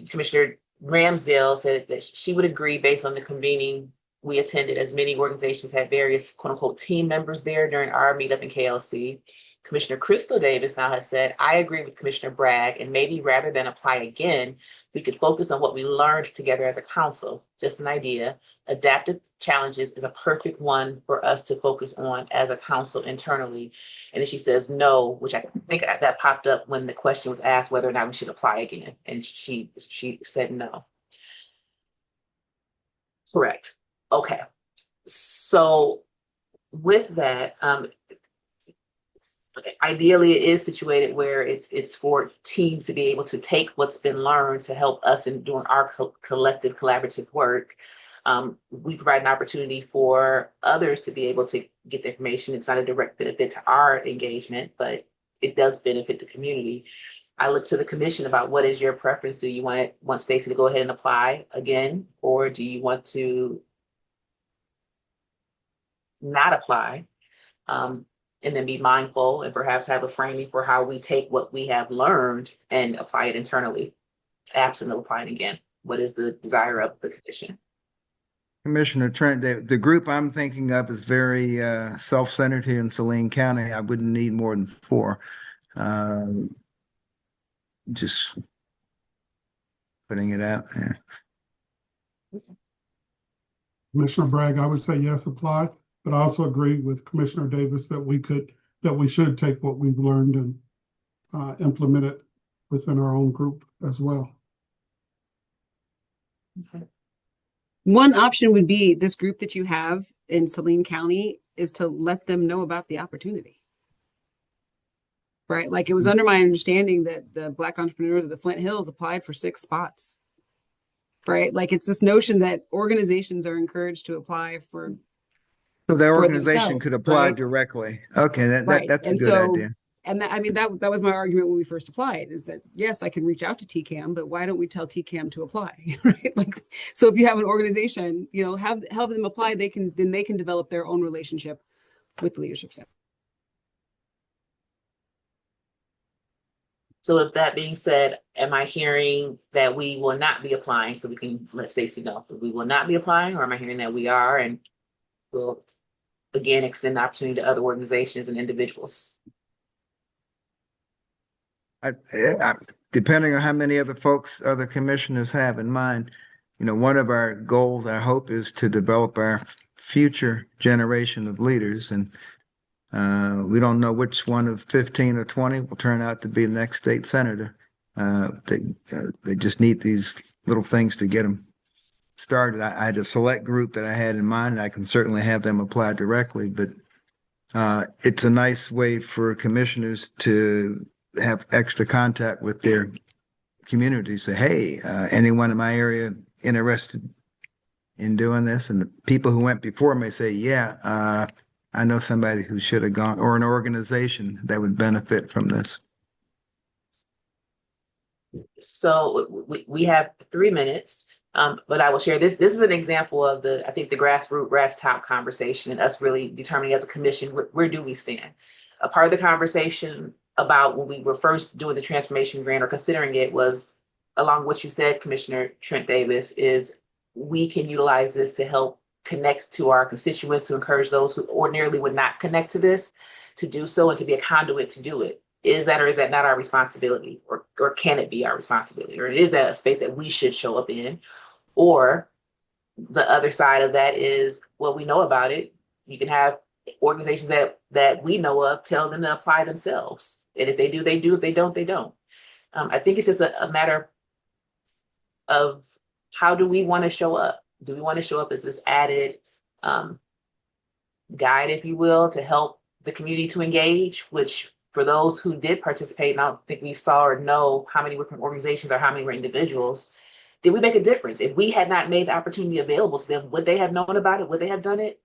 Commissioner Ramsdale said that she would agree based on the convening we attended, as many organizations had various quote unquote team members there during our meetup in KLC. Commissioner Crystal Davis now has said, I agree with Commissioner Bragg, and maybe rather than apply again, we could focus on what we learned together as a council. Just an idea. Adaptive challenges is a perfect one for us to focus on as a council internally. And then she says no, which I think that popped up when the question was asked whether or not we should apply again. And she said no. Correct. Okay. So with that, ideally it is situated where it's for teams to be able to take what's been learned to help us in doing our collective collaborative work. We provide an opportunity for others to be able to get the information. It's not a direct benefit to our engagement, but it does benefit the community. I look to the commission about what is your preference. Do you want Stacy to go ahead and apply again, or do you want to not apply? And then be mindful and perhaps have a framing for how we take what we have learned and apply it internally, absent of applying again. What is the desire of the commission? Commissioner Trent, the group I'm thinking of is very self-centered here in Saline County. I wouldn't need more than 4. Just putting it out there. Commissioner Bragg, I would say yes, apply, but I also agree with Commissioner Davis that we should take what we've learned and implement it within our own group as well. Okay. One option would be this group that you have in Saline County is to let them know about the opportunity. Right? Like it was under my understanding that the Black entrepreneurs of the Flint Hills applied for 6 spots. Right? Like it's this notion that organizations are encouraged to apply for So the organization could apply right? directly. Okay, that's a And good so, idea. And that was my argument when we first applied, is that yes, I can reach out to TCAM, but why don't we tell TCAM to apply, right? Like, so if you have an organization, have them apply, they can develop their own relationship with the leadership center. So with that being said, am I hearing that we will not be applying, so we can let Stacy know that we will not be applying, or am I hearing that we are and will again extend the opportunity to other organizations and individuals? Depending on how many other commissioners have in mind, one of our goals, our hope is to develop our future generation of leaders. And we don't know which one of 15 or 20 will turn out to be the next state senator. They just need these little things to get them started. I had a select group that I had in mind, and I can certainly have them apply directly, but it's a nice way for commissioners to have extra contact with their community. Say, hey, anyone in my area interested in doing this? And the people who went before may say, yeah, I know somebody who should have gone, or an organization that would benefit from this. So we have 3 minutes, but I will share this. This is an example of I think the grassroots, grass top conversation and us really determining as a commission, where do we stand? A part of the conversation about when we were first doing the transformation grant or considering it was along what you said, Commissioner Trent Davis, is we can utilize this to help connect to our constituents, to encourage those who ordinarily would not connect to this, to do so and to be a conduit to do it. Is that or is that not our responsibility? Or can it be our responsibility? Or is that a space that we should show up in? Or the other side of that is, well, we know about it. You can have organizations that we know of, tell them to apply themselves. And if they do, they do. If they don't, they don't. I think it's just a matter of how do we want to show up? Do we want to show up as this added guide, if you will, to help the community to engage, which for those who did participate, and I don't think we saw or know how many different organizations or how many were individuals, did we make a difference? If we had not made the opportunity available to them, would they have known about it? Would they have done it?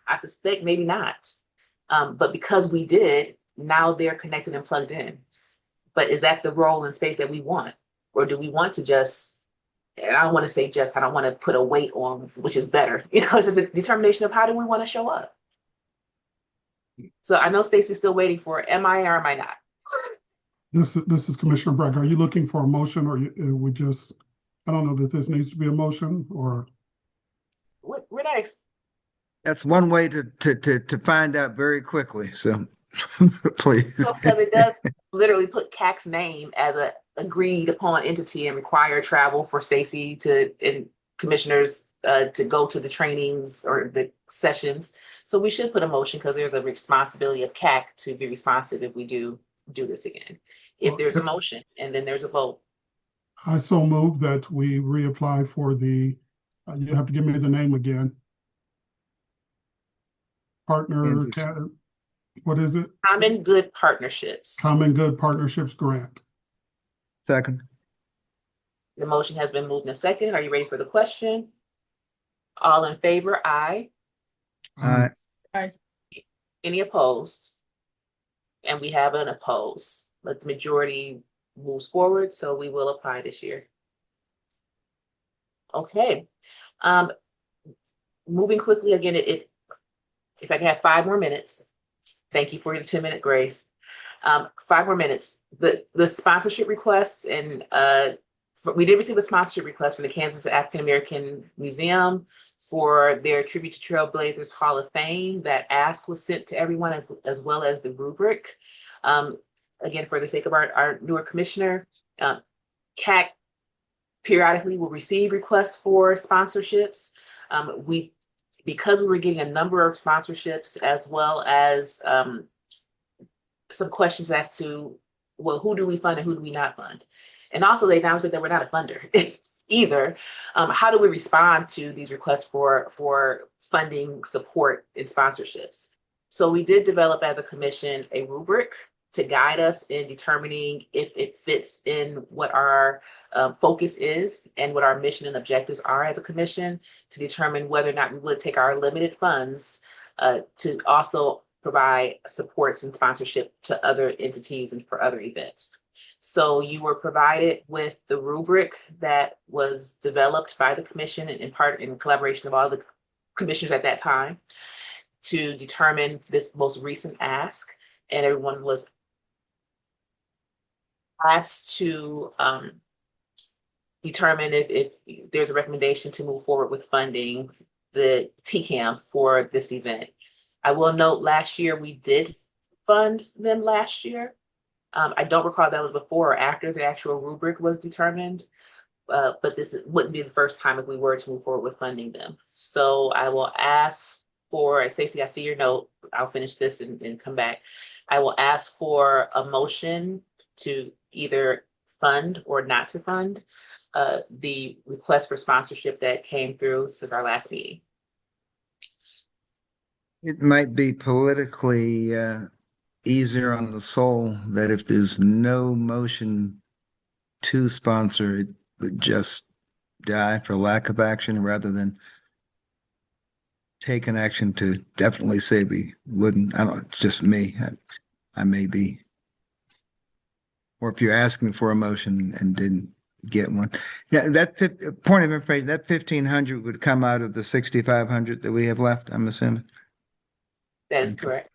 I suspect maybe not. But because we did, now they're connected and plugged in. But is that the role and space that we want? Or do we want to just, and I don't want to say just, I don't want to put a weight on, which is better. It's just a determination of how do we want to show up? So I know Stacey's still waiting for, am I or am I not? This is Commissioner Bragg. Are you looking for a motion or we just, I don't know that this needs to be a motion or? We're not. That's one way to find out very quickly. So please. Because it does literally put KAAC's name as a agreed upon entity and require travel for Stacey and commissioners to go to the trainings or the sessions. So we should put a motion because there's a responsibility of KAAC to be responsive if we do this again. If there's a motion and then there's a vote. I so move that we reapply for the, you have to give me the name again. Partner, what is it? Common Good Partnerships. Common Good Partnerships Grant. Second. The motion has been moved in a second. Are you ready for the question? All in favor, aye. Aye. Aye. Any opposed? And we have an opposed, but the majority moves forward, so we will apply this year. Okay. Moving quickly again, if I can have 5 more minutes. Thank you for your 10-minute grace. 5 more minutes. The sponsorship requests, and we did receive a sponsorship request from the Kansas African American Museum for their Tribute to Trailblazers Hall of Fame. That ask was sent to everyone as well as the rubric. Again, for the sake of our newer commissioner, KAAC periodically will receive requests for sponsorships. Because we were getting a number of sponsorships as well as some questions as to, well, who do we fund and who do we not fund? And also the announcement that we're not a funder either. How do we respond to these requests for funding, support, and sponsorships? So we did develop as a commission a rubric to guide us in determining if it fits in what our focus is and what our mission and objectives are as a commission, to determine whether or not we would take our limited funds to also provide supports and sponsorship to other entities and for other events. So you were provided with the rubric that was developed by the commission and in collaboration of all the commissioners at that time to determine this most recent ask. And everyone was asked to determine if there's a recommendation to move forward with funding the TCAM for this event. I will note last year we did fund them last year. I don't recall if that was before or after the actual rubric was determined, but wouldn't be the first time if we were to move forward with funding them. So I will ask for, Stacey, I see your note. I'll finish this and come back. I will ask for a motion to either fund or not to fund the request for sponsorship that came through since our last meeting. It might be politically easier on the soul that if there's no motion to sponsor, it would just die for lack of action rather than take an action to definitely say we wouldn't. I don't, it's just me. I may be. Or if you're asking for a motion and didn't get one. Yeah, point of information, that 1,500 would come out of the 6,500 that we have left, I'm assuming. That is Okay. correct.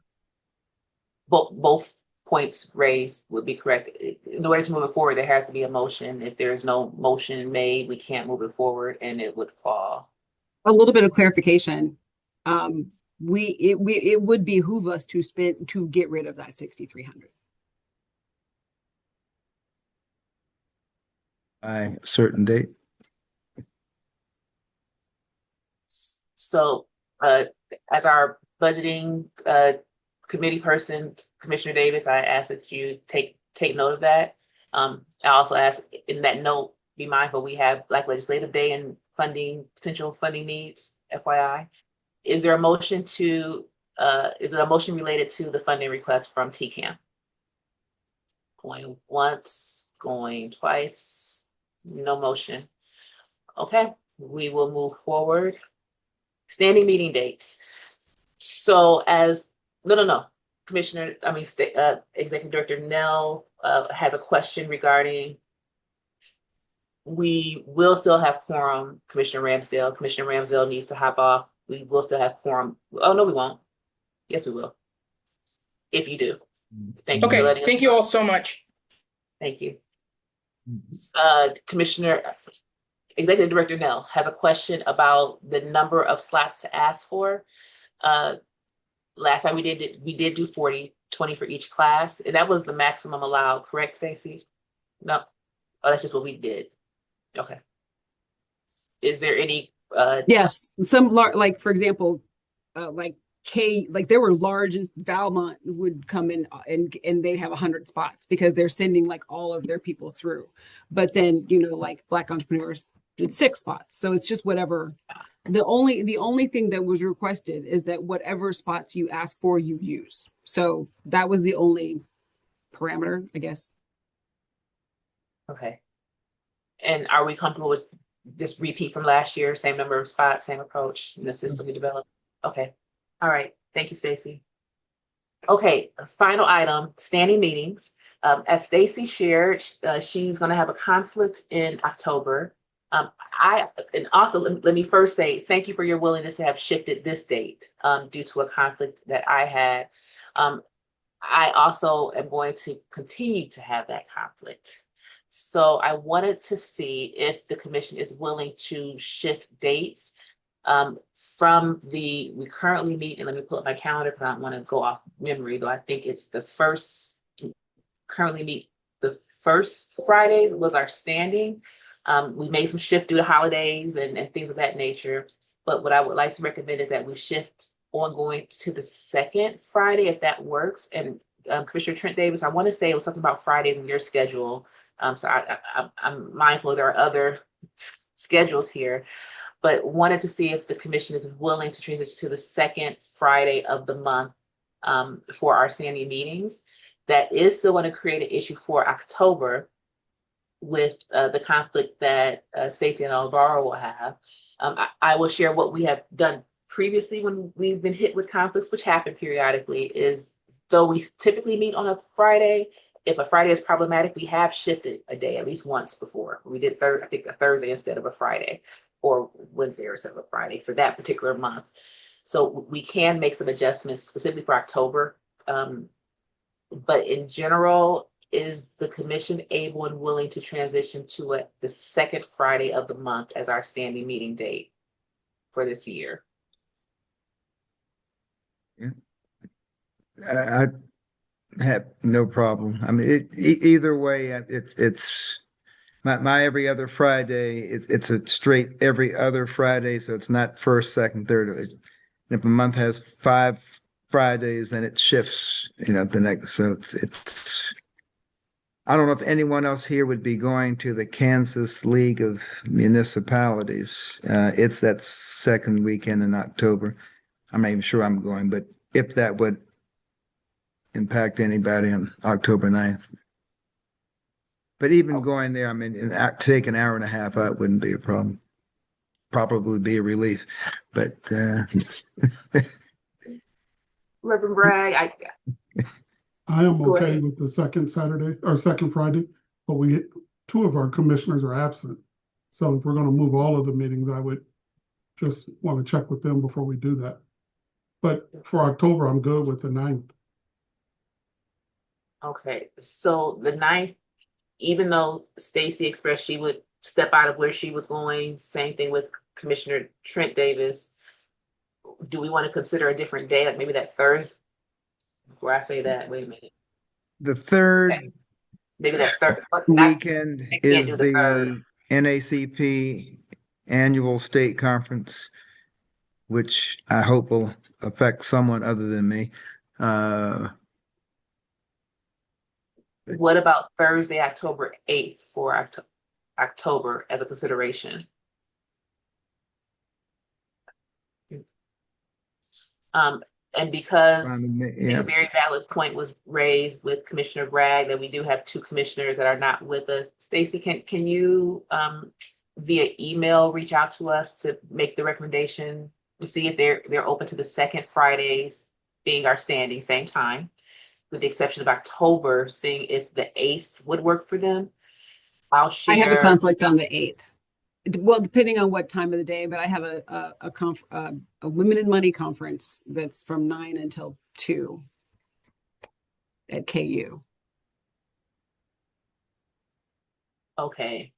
Both points raised would be correct. In order to move it forward, there has to be a motion. If there's no motion made, we can't move it forward and it would fall. A little bit of clarification. It would behoove us to get rid of that 6,300. By a certain date. So as our budgeting committee person, Commissioner Davis, I ask that you take note of that. I also ask in that note, be mindful, we have Black Legislative Day and potential funding needs, FYI. Is there a motion is it a motion related to the funding request from TCAM? Going once, going twice, no motion. Okay, we will move forward. Standing meeting dates. So Executive Director Nell has a question regarding, we will still have quorum, Commissioner Ramsdale needs to hop off. We will still have quorum. Oh, no, we won't. Yes, we will. If you do. Thank you for Okay, letting us thank you know. all so much. Thank you. Executive Director Nell has a question about the number of slots to ask for. Last time we did do 40, 20 for each class, and that was the maximum allowed, correct, Stacey? No, oh, that's just what we did. Okay. Is there any Yes, some like for example, like there were large, and Valmont would come in and they'd have 100 spots because they're sending like all of their people through. But then like Black entrepreneurs did 6 spots, so it's just whatever. The only thing that was requested is that whatever spots you ask for, you use. So that was the only parameter, I guess. Okay. And are we comfortable with just repeat from last year, same number of spots, same approach in the system we developed? Okay. All right. Thank you, Stacey. Okay, final item, standing meetings. As Stacey shared, she's going to have a conflict in October. And also let me first say thank you for your willingness to have shifted this date due to a conflict that I had. I also am going to continue to have that conflict. So I wanted to see if the commission is willing to shift dates we currently meet, and let me pull up my calendar because I don't want to go off memory, though I think it's currently meet the first Fridays was our standing. We made some shift due to holidays and things of that nature. But what I would like to recommend is that we shift ongoing to the second Friday, if that works. And Commissioner Trent Davis, I want to say it was something about Fridays in your schedule. So I'm mindful there are other schedules here, but wanted to see if the commission is willing to transition to the second Friday of the month for our standing meetings. That is still going to create an issue for October with the conflict that Stacey and Alvaro will have. I will share what we have done previously when we've been hit with conflicts, which happen periodically, is though we typically meet on a Friday, if a Friday is problematic, we have shifted a day at least once before. We did I think a Thursday instead of a Friday, or Wednesday instead of a Friday for that particular month. So we can make some adjustments specifically for October. But in general, is the commission able and willing to transition to the second Friday of the month as our standing meeting date for this year? Yeah. I have no problem. I mean, either way, it's My every other Friday, it's a straight every other Friday, so it's not first, second, third. If a month has 5 Fridays, then it shifts, the next. So it's I don't know if anyone else here would be going to the Kansas League of Municipalities. It's that second weekend in October. I'm not even sure I'm going, but if that would impact anybody on October 9th. But even going there, I mean, take an hour and a half out wouldn't be a problem. Probably be a relief, but Reverend Bragg, I am go okay ahead. with the second Saturday or second Friday, but two of our commissioners are absent. So if we're going to move all of the meetings, I would just want to check with them before we do that. But for October, I'm good with the 9th. Okay, so the 9th, even though Stacy expressed she would step out of where she was going, same thing with Commissioner Trent Davis. Do we want to consider a different day, like maybe that Thursday? Before I say that, wait a minute. the third Okay. Maybe that third. weekend I can't is do the third. the NACP annual state conference, which I hope will affect someone other than me. What about Thursday, October 8th for October as a consideration? And because Yeah. a very valid point was raised with Commissioner Bragg that we do have two commissioners that are not with us. Stacy, can you via email reach out to us to make the recommendation to see if they're open to the second Fridays being our standing same time, with the exception of October, seeing if the 8th would work for them. I'll share. I have a conflict on the 8th. Well, depending on what time of the day, but I have a Women in Money conference that's from 9 until 2 at KU. Okay.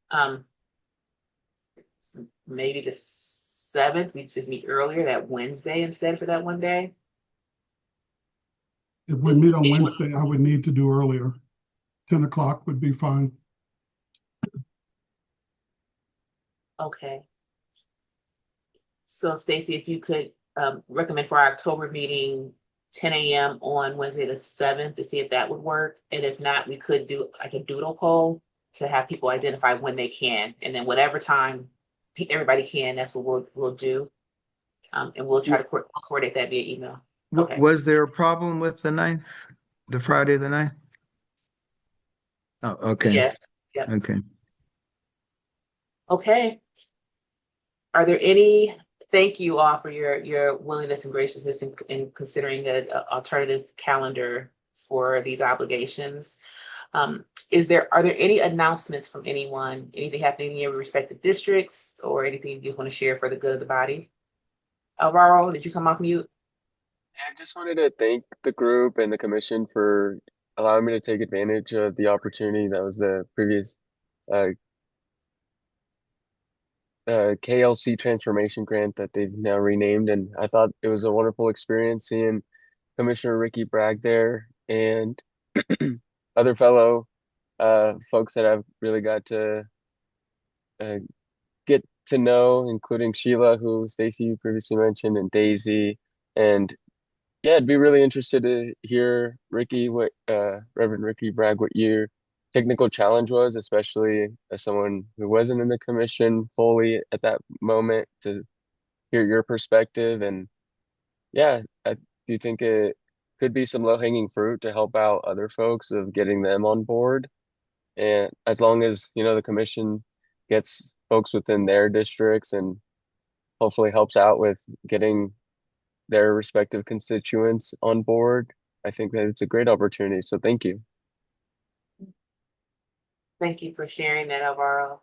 Maybe the 7th, we just meet earlier that Wednesday instead for that one day. If we meet on Wednesday, I would need to do earlier. 10 o'clock would be fine. Okay. So Stacy, if you could recommend for our October meeting 10 a.m. on Wednesday the 7th to see if that would work. And if not, we could do like a doodle poll to have people identify when they can. And then whatever time everybody can, that's what we'll do. And we'll try to coordinate that via email. Okay. Was there a problem with the 9th, the Friday the 9th? Oh, okay. Yes. Yep. Okay. Okay. Are there any, thank you all for your willingness and graciousness in considering an alternative calendar for these obligations. Are there any announcements from anyone, anything happening in your respective districts or anything you want to share for the good of the body? Alvaro, did you come off mute? I just wanted to thank the group and the commission for allowing me to take advantage of the opportunity that was the previous KLC transformation grant that they've now renamed. And I thought it was a wonderful experience seeing Commissioner Ricky Bragg there and other fellow folks that I've really got to get to know, including Sheila, who Stacy previously mentioned, and Daisy. And yeah, I'd be really interested to hear Ricky, Reverend Ricky Bragg, what your technical challenge was, especially as someone who wasn't in the commission fully at that moment, to hear your perspective. And yeah, do you think it could be some low-hanging fruit to help out other folks of getting them on board? And as long as, the commission gets folks within their districts and hopefully helps out with getting their respective constituents on board, I think that it's a great opportunity. So thank you. Thank you for sharing that, Alvaro.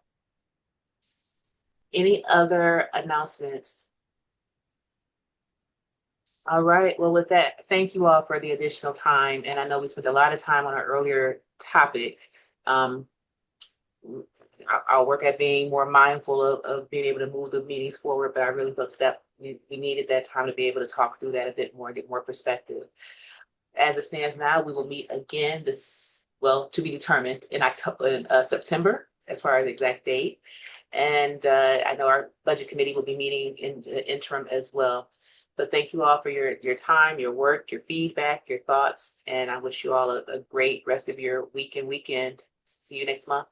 Any other announcements? All right, well, with that, thank you all for the additional time. And I know we spent a lot of time on our earlier topic. I'll work at being more mindful of being able to move the meetings forward, but I really thought that we needed that time to be able to talk through that a bit more, get more perspective. As it stands now, we will meet again to be determined in September as far as exact date. And I know our budget committee will be meeting in the interim as well. But thank you all for your time, your work, your feedback, your thoughts, and I wish you all a great rest of your week and weekend. See you next month.